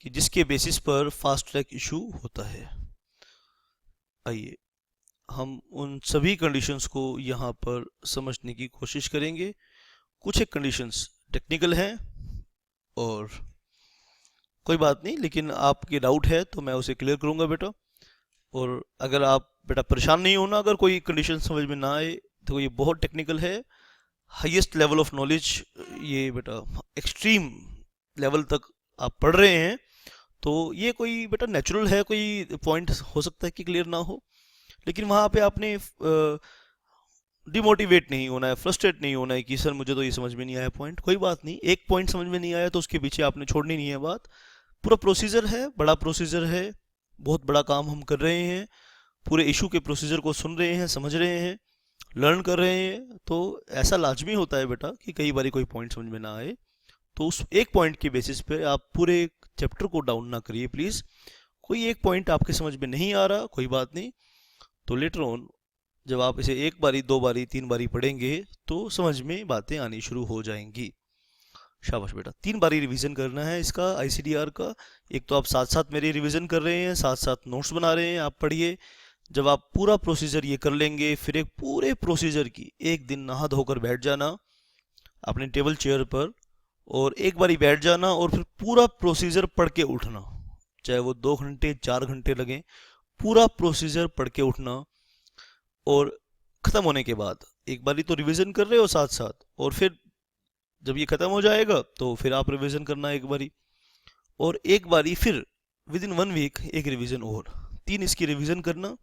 कि जिसके बेसिस पर फास्ट ट्रैक इशू होता है। आइए हम उन सभी कंडीशंस को यहाँ पर समझने की कोशिश करेंगे। कुछ एक कंडीशंस टेक्निकल हैं और कोई बात नहीं, लेकिन आपके डाउट है तो मैं उसे क्लियर करूँगा बेटा। और अगर आप बेटा परेशान नहीं होना अगर कोई कंडीशन समझ में ना आए, तो ये बहुत टेक्निकल है, हाईएस्ट लेवल ऑफ नॉलेज, ये बेटा एक्सट्रीम लेवल तक आप पढ़ रहे हैं, तो ये कोई बेटा नेचुरल है, कोई पॉइंट हो सकता है कि क्लियर ना हो, लेकिन वहाँ पे आपने डिमोटिवेट नहीं होना है, फ्रस्ट्रेट नहीं होना है कि सर मुझे तो ये समझ में नहीं आया पॉइंट। कोई बात नहीं, एक पॉइंट समझ में नहीं आया तो उसके पीछे आपने छोड़नी नहीं है बात। पूरा प्रोसीजर है, बड़ा प्रोसीजर है, बहुत बड़ा काम हम कर रहे हैं, पूरे इशू के प्रोसीजर को सुन रहे हैं, समझ रहे हैं, लर्न कर रहे हैं। तो ऐसा लाजमी होता है बेटा कि कई बार कोई पॉइंट समझ में ना आए तो उस एक पॉइंट के बेसिस पे आप पूरे चैप्टर को डाउन ना करिए प्लीज़। कोई एक पॉइंट आपके समझ में नहीं आ रहा, कोई बात नहीं, तो लेटर ऑन जब आप इसे एक बारी, दो बारी, तीन बारी पढ़ेंगे तो समझ में बातें आनी शुरू हो जाएंगी। शाबाश बेटा, 3 बारी रिवीजन करना है इसका ICDR का। एक तो आप साथ साथ मेरी रिवीजन कर रहे हैं, साथ साथ नोट्स बना रहे हैं, आप पढ़िए। जब आप पूरा प्रोसीजर ये कर लेंगे, फिर एक पूरे प्रोसीजर की एक दिन नहा धोकर बैठ जाना अपने टेबल चेयर पर, और एक बारी बैठ जाना और फिर पूरा प्रोसीजर पढ़ के उठना, चाहे वो 2 घंटे 4 घंटे लगें, पूरा प्रोसीजर पढ़ के उठना। और ख़त्म होने के बाद एक बारी तो रिवीजन कर रहे हो साथ साथ, और फिर जब ये ख़त्म हो जाएगा तो फिर आप रिवीजन करना एक बारी, और एक बारी फिर विद इन 1 वीक एक रिवीजन और, 3 इसकी रिवीजन करना,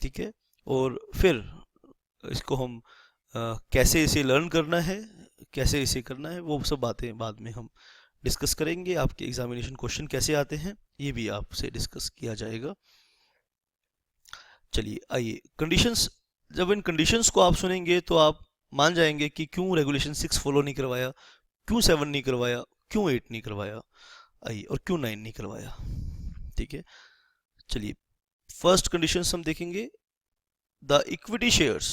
ठीक है। और फिर इसको हम कैसे इसे लर्न करना है, कैसे इसे करना है, वो सब बातें बाद में हम डिस्कस करेंगे। आपके एग्जामिनेशन क्वेश्चन कैसे आते हैं ये भी आपसे डिस्कस किया जाएगा। चलिए आइए कंडीशंस, जब इन कंडीशंस को आप सुनेंगे तो आप मान जाएंगे कि क्यों रेगुलेशन 6 फॉलो नहीं करवाया, क्यों 7 नहीं करवाया, क्यों 8 नहीं करवाया, आइए, और क्यों 9 नहीं करवाया, ठीक है। चलिए फर्स्ट कंडीशंस हम देखेंगे। द इक्विटी शेयर्स,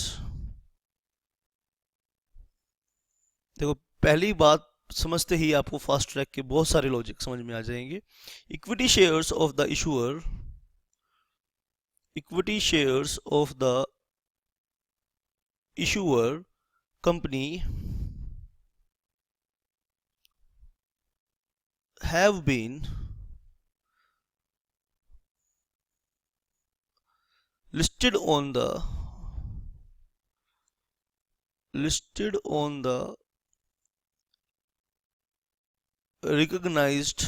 देखो पहली बात समझते ही आपको फास्ट ट्रैक के बहुत सारे लॉजिक समझ में आ जाएंगे। Equity shares of the issuer, equity shares of the issuer company have been listed on the recognized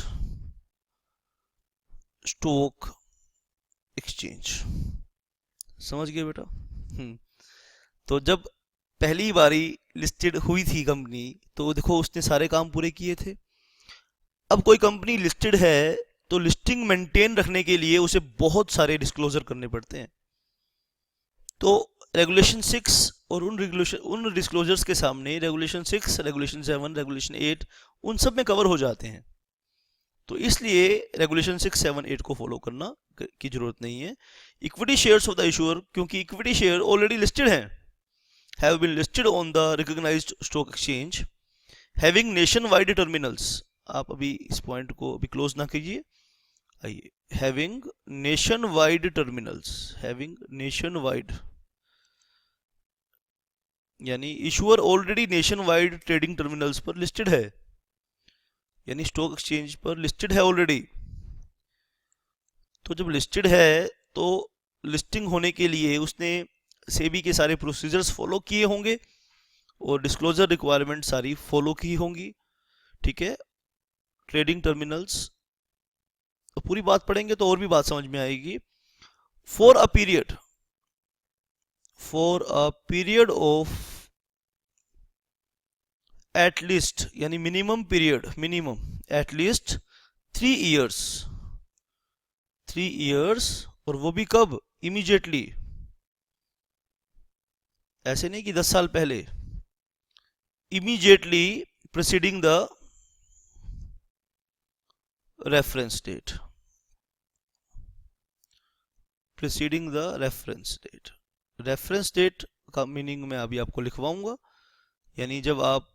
stock exchange। समझ गए बेटा? तो जब पहली बारी लिस्टेड हुई थी कंपनी तो देखो उसने सारे काम पूरे किए थे। अब कोई कंपनी लिस्टेड है तो लिस्टिंग मेंटेन रखने के लिए उसे बहुत सारे डिस्क्लोजर करने पड़ते हैं। तो रेगुलेशन 6 और उन डिस्क्लोजर्स के सामने रेगुलेशन 6, रेगुलेशन 7, रेगुलेशन 8 उन सब में कवर हो जाते हैं। तो इसलिए रेगुलेशन 6, 7, 8 को फॉलो करना की जरूरत नहीं है। Equity shares of the issuer, क्योंकि इक्विटी शेयर ऑलरेडी लिस्टेड हैं, have been listed on the recognized stock exchange having nationwide terminals। आप अभी इस पॉइंट को अभी क्लोज ना कीजिए, आइए, having nationwide terminals, having nationwide यानी issuer already nationwide trading terminals पर लिस्टेड है, यानी स्टॉक एक्सचेंज पर लिस्टेड है ऑलरेडी। तो जब लिस्टेड है तो लिस्टिंग होने के लिए उसने सेबी के सारे प्रोसीजर्स फॉलो किए होंगे और डिस्क्लोजर रिक्वायरमेंट सारी फॉलो की होंगी। ठीक है, ट्रेडिंग टर्मिनल्स, तो पूरी बात पढ़ेंगे तो और भी बात समझ में आएगी। For a period of at least, यानी minimum period, minimum at least 3 years, और वो भी कब? इमीडिएटली, ऐसे नहीं कि 10 साल पहले, immediately preceding the reference date, preceding the reference date. Reference date का मीनिंग मैं अभी आपको लिखवाऊंगा, यानी जब आप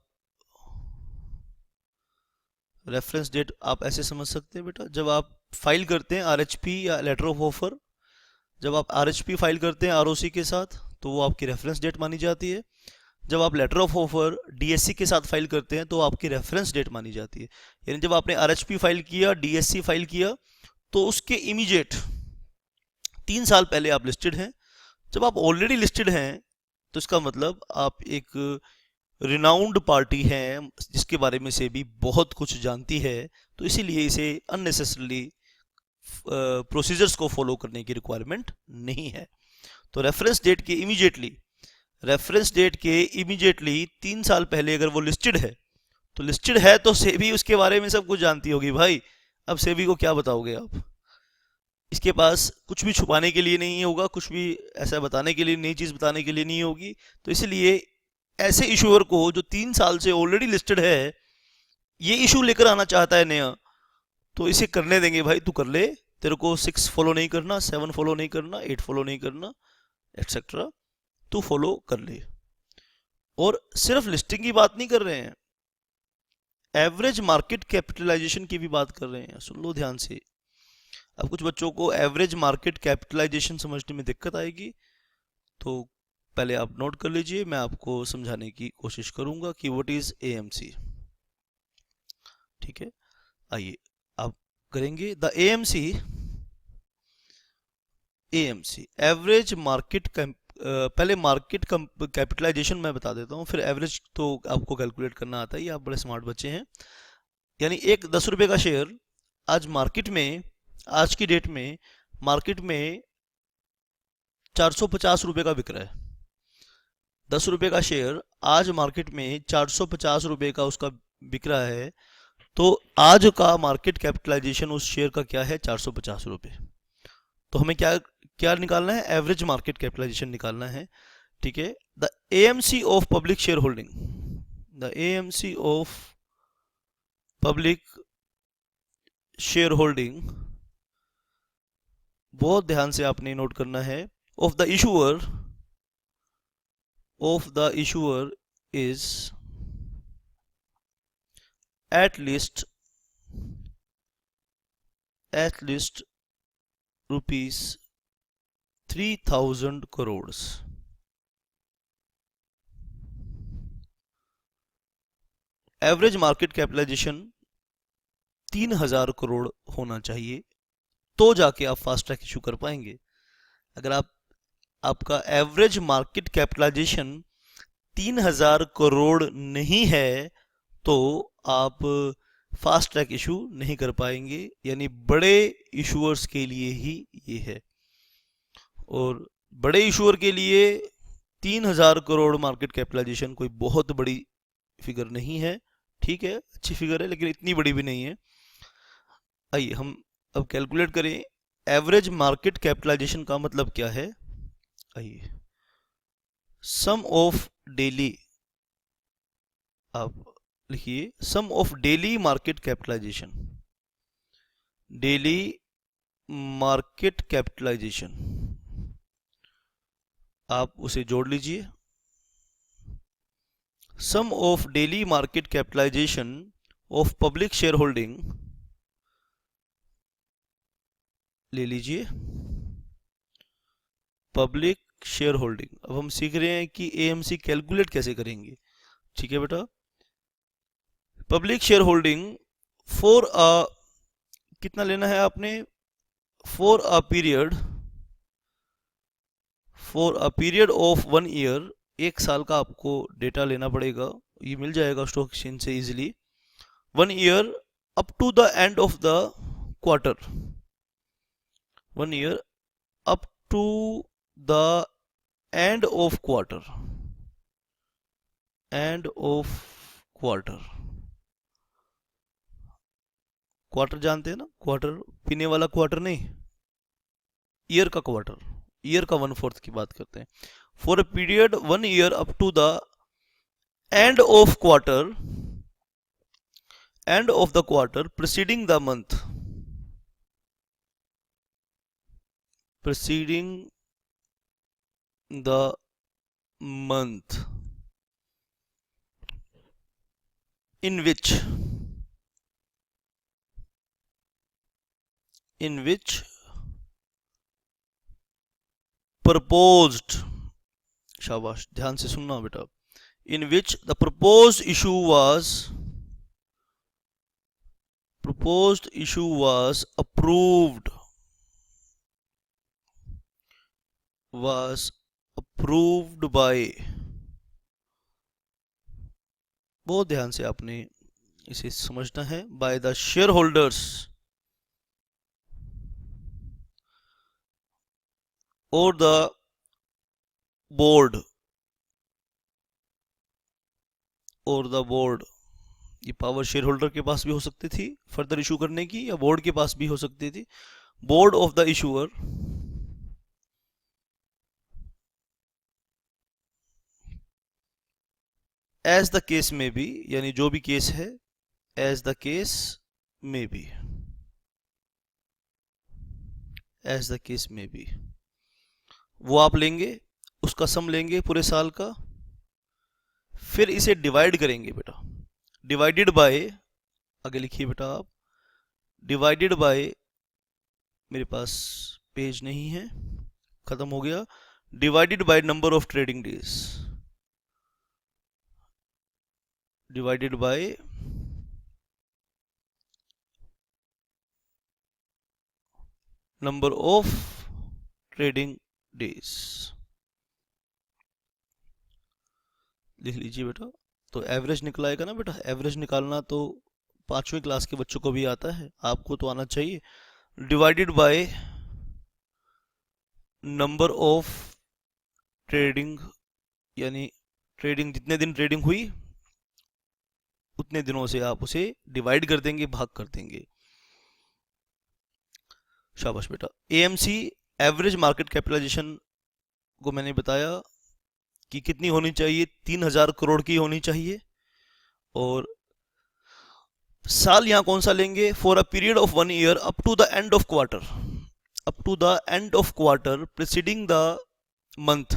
रेफरेंस डेट आप ऐसे समझ सकते हैं बेटा, जब आप फाइल करते हैं आरएचपी या लेटर ऑफ ऑफर, जब आप आरएचपी फाइल करते हैं आरओसी के साथ तो वो आपकी रेफरेंस डेट मानी जाती है। जब आप लेटर ऑफ ऑफर डीएससी के साथ फाइल करते हैं तो आपकी रेफरेंस डेट मानी जाती है। यानी जब आपने आरएचपी फाइल किया, डीएससी फाइल किया, तो उसके इमीडिएट 3 साल पहले आप लिस्टेड हैं। जब आप ऑलरेडी लिस्टेड हैं तो इसका मतलब आप एक रिनाउंड पार्टी हैं जिसके बारे में से भी बहुत कुछ जानती है, तो इसीलिए इसे अननेसेसरली प्रोसीजर्स को फॉलो करने की रिक्वायरमेंट नहीं है। तो रेफरेंस डेट के इमीडिएटली 3 साल पहले अगर वो लिस्टेड है, तो लिस्टेड है तो सेबी उसके बारे में सब कुछ जानती होगी भाई। अब सेबी को क्या बताओगे आप? इसके पास कुछ भी छुपाने के लिए नहीं होगा, कुछ भी ऐसा बताने के लिए, नई चीज बताने के लिए नहीं होगी। तो इसलिए ऐसे इशूअर को जो 3 साल से ऑलरेडी लिस्टेड है, ये इशू लेकर आना चाहता है नया, तो इसे करने देंगे भाई, तू कर ले, तेरे को 6 फॉलो नहीं करना, 7 फॉलो नहीं करना, 8 फॉलो नहीं करना, एक्सेट्रा, तू फॉलो कर ले। और सिर्फ लिस्टिंग की बात नहीं कर रहे हैं, एवरेज मार्केट कैपिटलाइजेशन की भी बात कर रहे हैं। सुन लो ध्यान से। अब कुछ बच्चों को एवरेज मार्केट कैपिटलाइजेशन समझने में दिक्कत आएगी, तो पहले आप नोट कर लीजिए, मैं आपको समझाने की कोशिश करूंगा कि व्हाट इज एएमसी। ठीक है, आइए आप करेंगे द एएमसी एवरेज मार्केट, पहले मार्केट कैपिटलाइजेशन मैं बता देता हूँ, फिर एवरेज तो आपको कैलकुलेट करना आता है, ये आप बड़े स्मार्ट बच्चे हैं। यानी एक 10 रुपए का शेयर आज मार्केट में, आज की डेट में मार्केट में 450 रुपए का बिक रहा है। 10 रुपए का शेयर आज मार्केट में 450 रुपए का उसका बिक रहा है, तो आज का मार्केट कैपिटलाइजेशन उस शेयर का क्या है? 450 रुपए। तो हमें क्या क्या निकालना है? एवरेज मार्केट कैपिटलाइजेशन निकालना है। ठीक है, the AMC of public share holding, the AMC of public share holding, बहुत ध्यान से आपने नोट करना है, of the issuer is at least rupees 3000 crores। Average market capitalisation 3000 crore होना चाहिए, तो जाके आप फास्ट ट्रैक इशू कर पाएंगे। अगर आपका एवरेज मार्केट कैपिटलाइजेशन 3000 करोड़ नहीं है तो आप फास्ट ट्रैक इशू नहीं कर पाएंगे, यानी बड़े इशूअर्स के लिए ही ये है। और बड़े इशूअर के लिए 3000 करोड़ मार्केट कैपिटलाइजेशन कोई बहुत बड़ी फिगर नहीं है। ठीक है, अच्छी फिगर है लेकिन इतनी बड़ी भी नहीं है। आइए हम अब कैलकुलेट करें एवरेज मार्केट कैपिटलाइजेशन का मतलब क्या है। आइए, सम ऑफ डेली, आप लिखिए sum of daily market capitalisation, daily market capitalisation, आप उसे जोड़ लीजिए। Sum of daily market capitalisation of public share holding ले लीजिए पब्लिक शेयर होल्डिंग। अब हम सीख रहे हैं कि एएमसी कैलकुलेट कैसे करेंगे। ठीक है बेटा, public share holding for a, कितना लेना है आपने, for a period, for a period of 1 year, 1 साल का आपको डेटा लेना पड़ेगा, ये मिल जाएगा स्टॉक एक्सचेंज से easily. 1 year up to the end of the quarter, 1 year up to the end of quarter, end of quarter, quarter जानते हैं ना, क्वार्टर पीने वाला क्वार्टर नहीं, ईयर का क्वार्टर, ईयर का 1/4 की बात करते हैं। For a period 1 year up to the end of quarter, end of the quarter preceding the month, preceding the month in which proposed, शाबाश ध्यान से सुनना बेटा, in which the proposed issue was approved by, बहुत ध्यान से आपने इसे समझना है, by the shareholders or the board, ये पावर शेयर होल्डर के पास भी हो सकती थी फर्दर इशू करने की, या बोर्ड के पास भी हो सकती थी, board of the issuer, as the case may be, यानी जो भी केस है, as the case may be, as the case may be, वो आप लेंगे, उसका सम लेंगे पूरे साल का, फिर इसे डिवाइड करेंगे बेटा, डिवाइडेड बाय, आगे लिखिए बेटा आप, डिवाइडेड बाय, मेरे पास पेज नहीं है, खत्म हो गया, divided by number of trading days, divided by number of trading days, लिख लीजिए बेटा। तो एवरेज निकल आएगा ना बेटा, एवरेज निकालना तो 5वीं क्लास के बच्चों को भी आता है, आपको तो आना चाहिए। Divided by number of trading, यानी ट्रेडिंग, जितने दिन ट्रेडिंग हुई उतने दिनों से आप उसे डिवाइड कर देंगे, भाग कर देंगे। शाबाश बेटा। एएमसी एवरेज मार्केट कैपिटलाइजेशन को मैंने बताया कि कितनी होनी चाहिए, 3000 करोड़ की होनी चाहिए, और साल यहां कौन सा लेंगे, for a period of 1 year up to the end of quarter, up to the end of quarter preceding the month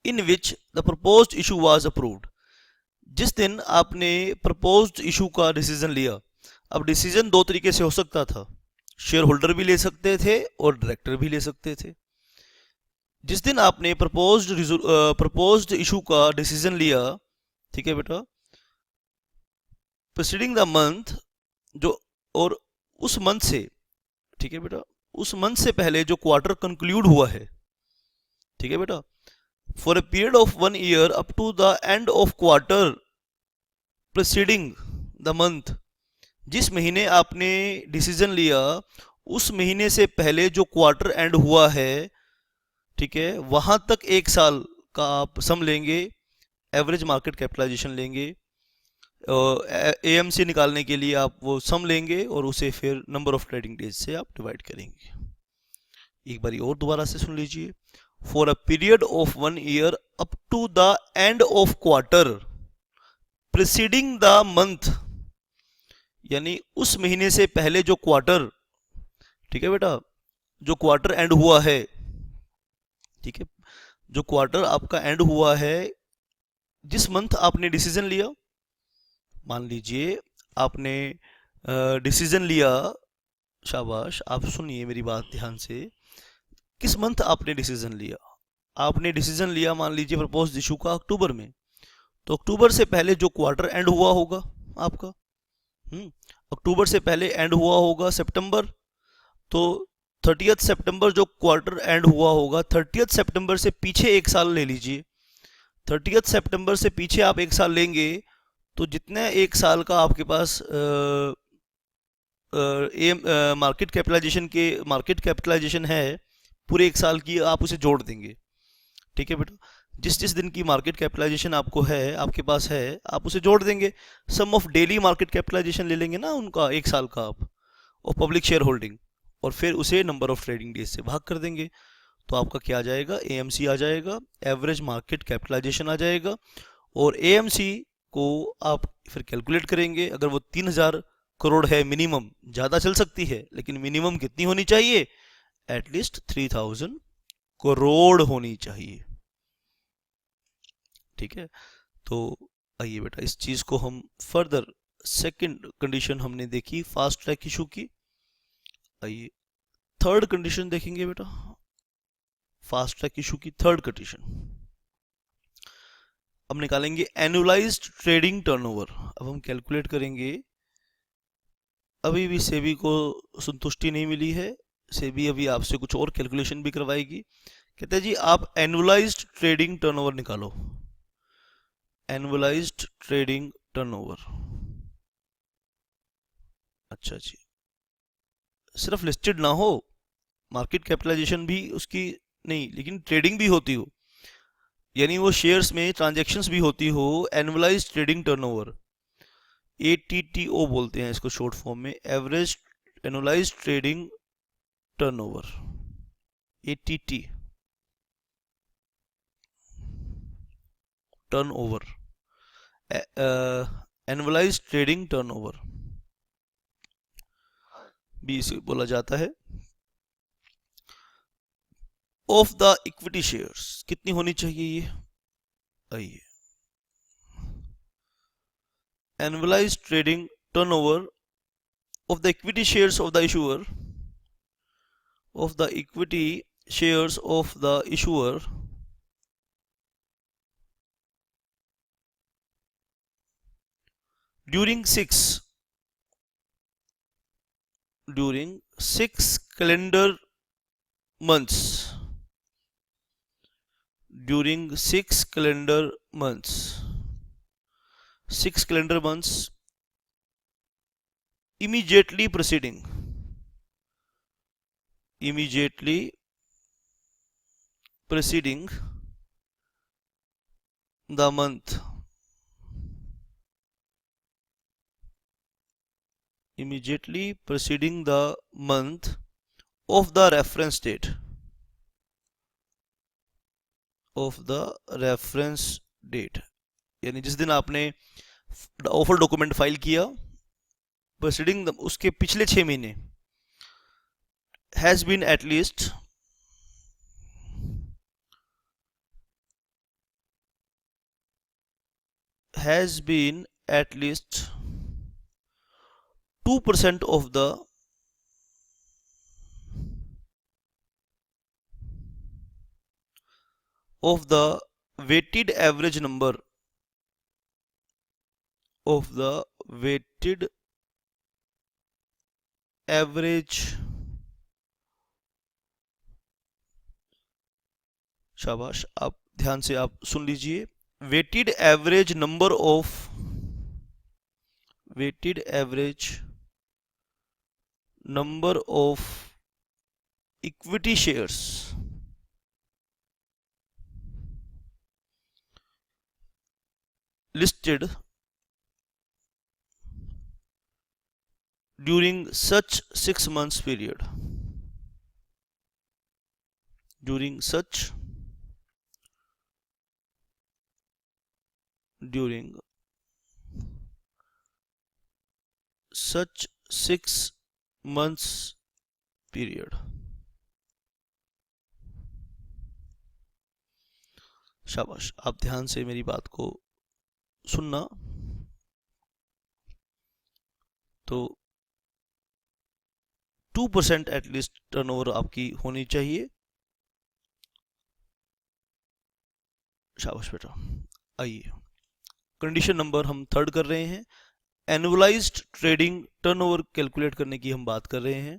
in which the proposed issue was approved, जिस दिन आपने प्रपोज्ड इशू का डिसीजन लिया। अब डिसीजन दो तरीके से हो सकता था, शेयर होल्डर भी ले सकते थे और डायरेक्टर भी ले सकते थे। जिस दिन आपने प्रपोज्ड इशू का डिसीजन लिया, ठीक है बेटा, प्रीसीडिंग द मंथ, जो, और उस मंथ से, ठीक है बेटा, उस मंथ से पहले जो क्वार्टर कंक्लूड हुआ है, ठीक है बेटा, for a period of 1 year up to the end of quarter preceding the month, जिस महीने आपने डिसीजन लिया उस महीने से पहले जो क्वार्टर एंड हुआ है, ठीक है, वहां तक 1 साल का आप सम लेंगे, एवरेज मार्केट कैपिटलाइजेशन लेंगे, एएमसी निकालने के लिए आप वो सम लेंगे और उसे फिर नंबर ऑफ ट्रेडिंग डेज से आप डिवाइड करेंगे। एक बारी और दोबारा से सुन लीजिए, for a period of 1 year up to the end of quarter preceding the month, यानी उस महीने से पहले जो क्वार्टर, ठीक है बेटा, जो क्वार्टर एंड हुआ है, ठीक है, जो क्वार्टर आपका एंड हुआ है, जिस मंथ आपने डिसीजन लिया, मान लीजिए आपने डिसीजन लिया शाबाश, आप सुनिए मेरी बात ध्यान से। किस मंथ आपने डिसीजन लिया? आपने डिसीजन लिया मान लीजिए प्रपोज इशू का अक्टूबर में, तो अक्टूबर से पहले जो क्वार्टर एंड हुआ होगा आपका, हम्म अक्टूबर से पहले एंड हुआ होगा सितंबर, तो 30 सितंबर जो क्वार्टर एंड हुआ होगा, 30 सितंबर से पीछे एक साल ले लीजिए। 30 सितंबर से पीछे आप एक साल लेंगे तो जितने एक साल का आपके पास मार्केट कैपिटलाइजेशन है पूरे एक साल की, आप उसे जोड़ देंगे। ठीक है बेटा, जिस जिस दिन की मार्केट कैपिटलाइजेशन आपको है, आपके पास है, आप उसे जोड़ देंगे। सम ऑफ डेली मार्केट कैपिटलाइजेशन ले लेंगे ना उनका एक साल का आप, और पब्लिक शेयर होल्डिंग, और फिर उसे नंबर ऑफ ट्रेडिंग डेज से भाग कर देंगे। तो आपका क्या आ जाएगा? एएमसी आ जाएगा, एवरेज मार्केट कैपिटलाइजेशन आ जाएगा। और एएमसी को आप फिर कैलकुलेट करेंगे, अगर वो 3000 करोड़ है मिनिमम, ज़्यादा चल सकती है लेकिन मिनिमम कितनी होनी चाहिए? एटलीस्ट 3000 करोड़ होनी चाहिए। ठीक है, तो आइए बेटा इस चीज़ को हम फर्दर, सेकंड कंडीशन हमने देखी फास्ट ट्रैक इशू की, आइए थर्ड कंडीशन देखेंगे बेटा। फास्ट ट्रैक इशू की थर्ड कंडीशन अब निकालेंगे एनुअलाइज्ड ट्रेडिंग टर्नओवर। अब हम कैलकुलेट करेंगे, अभी भी सेबी को संतुष्टि नहीं मिली है, सेबी अभी आपसे कुछ और कैलकुलेशन भी करवाएगी। कहते हैं जी आप एनुअलाइज्ड ट्रेडिंग टर्नओवर निकालो। एनुअलाइज्ड ट्रेडिंग टर्नओवर, अच्छा जी, सिर्फ लिस्टेड ना हो, मार्केट कैपिटलाइजेशन भी उसकी नहीं, लेकिन ट्रेडिंग भी होती हो, यानी वो शेयर्स में ट्रांजैक्शंस भी होती हो। एनुअलाइज्ड ट्रेडिंग टर्नओवर, एटीटीओ बोलते हैं इसको शॉर्ट फॉर्म में, average annualised trading turnover, ATT turnover, annualised trading turnover भी इसे बोला जाता है। ऑफ द इक्विटी शेयर्स कितनी होनी चाहिए ये? आइए, annualised trading turnover of the equity shares of the issuer, of the equity shares of the issuer during 6 calendar months, during 6 calendar months immediately preceding the month, immediately preceding the month of the reference date, of the reference date, यानी जिस दिन आपने offer document file किया, preceding उसके पिछले 6 महीने, has been at least has been at least 2% of the weighted average number of the weighted average, शाबाश, आप ध्यान से आप सुन लीजिए, weighted average number of equity shares listed during such 6 months period, during such 6 months period। शाबाश, आप ध्यान से मेरी बात को सुनना। तो 2% एटलीस्ट टर्नओवर आपकी होनी चाहिए। शाबाश बेटा। आइए कंडीशन नंबर हम थर्ड कर रहे हैं। एनुअलाइज्ड ट्रेडिंग टर्नओवर कैलकुलेट करने की हम बात कर रहे हैं।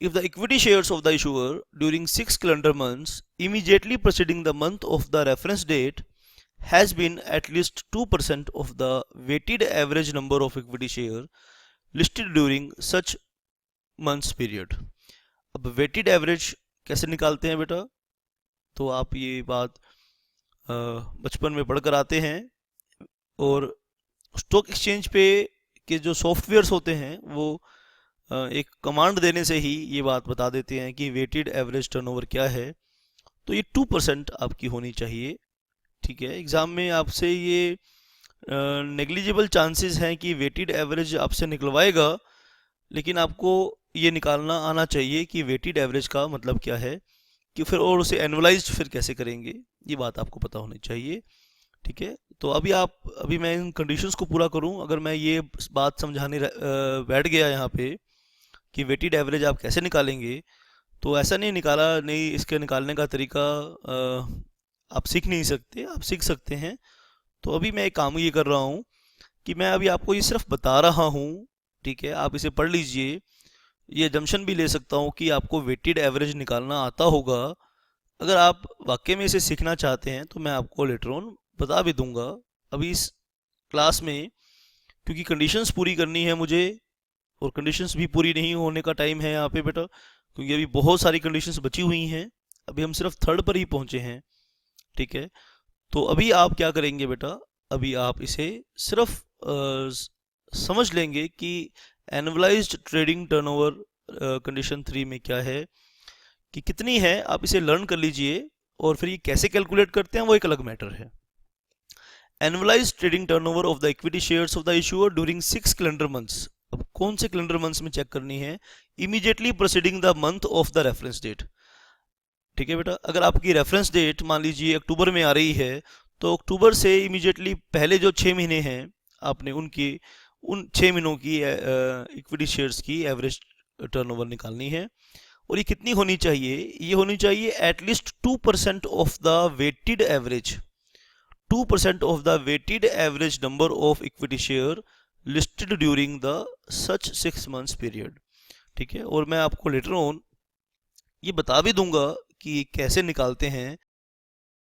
If the equity shares of the issuer during 6 calendar months immediately preceding the month of the reference date has been at least 2% of the weighted average number of equity share listed during such months period। अब weighted average कैसे निकालते हैं बेटा? तो आप ये बात बचपन में पढ़कर आते हैं, और स्टॉक एक्सचेंज पे के जो सॉफ्टवेयर्स होते हैं वो एक कमांड देने से ही ये बात बता देते हैं कि वेटेड एवरेज टर्नओवर क्या है। तो ये 2% आपकी होनी चाहिए। ठीक है, एग्ज़ाम में आपसे ये नेग्लिजिबल चांसेस हैं कि वेटेड एवरेज आपसे निकलवाएगा, लेकिन आपको ये निकालना आना चाहिए कि वेटेड एवरेज का मतलब क्या है, कि फिर और उसे एनुअलाइज्ड फिर कैसे करेंगे, ये बात आपको पता होनी चाहिए। ठीक है, तो अभी मैं इन कंडीशंस को पूरा करूं। अगर मैं ये बात समझाने बैठ गया यहाँ पे कि वेटेड एवरेज आप कैसे निकालेंगे, तो ऐसा नहीं, इसके निकालने का तरीका आप सीख नहीं सकते, आप सीख सकते हैं। तो अभी मैं एक काम ये कर रहा हूँ कि मैं अभी आपको ये सिर्फ बता रहा हूँ। ठीक है, आप इसे पढ़ लीजिए। ये जम्पशन भी ले सकता हूँ कि आपको वेटेड एवरेज निकालना आता होगा। अगर आप वाकई में इसे सीखना चाहते हैं तो मैं आपको लेटर ऑन बता भी दूंगा। अभी इस क्लास में क्योंकि कंडीशंस पूरी करनी है मुझे, और कंडीशंस भी पूरी नहीं होने का टाइम है यहाँ पे बेटा, क्योंकि अभी बहुत सारी कंडीशंस बची हुई हैं। अभी हम सिर्फ थर्ड पर ही पहुँचे हैं। ठीक है, तो अभी आप क्या करेंगे बेटा, अभी आप इसे सिर्फ समझ लेंगे कि एनुअलाइज्ड ट्रेडिंग टर्नओवर कंडीशन 3 में क्या है, कि कितनी है। आप इसे लर्न कर लीजिए, और फिर ये कैसे कैलकुलेट करते हैं वो एक अलग मैटर है। Annualised trading turnover of the equity shares of the issuer during 6 calendar months. अब कौन से कैलेंडर मंथ्स में चेक करनी है? Immediately proceeding the month of the reference date. ठीक है बेटा, अगर आपकी रेफरेंस डेट मान लीजिए अक्टूबर में आ रही है, तो अक्टूबर से इमीडिएटली पहले जो 6 महीने हैं आपने उन 6 महीनों की इक्विटी शेयर्स की एवरेज टर्नओवर निकालनी है। और ये कितनी होनी चाहिए? ये होनी चाहिए at least 2% of the weighted average, 2% of the weighted average number of equity share listed during the such 6 months period. ठीक है, और मैं आपको लेटर ऑन ये बता भी दूंगा कि कैसे निकालते हैं,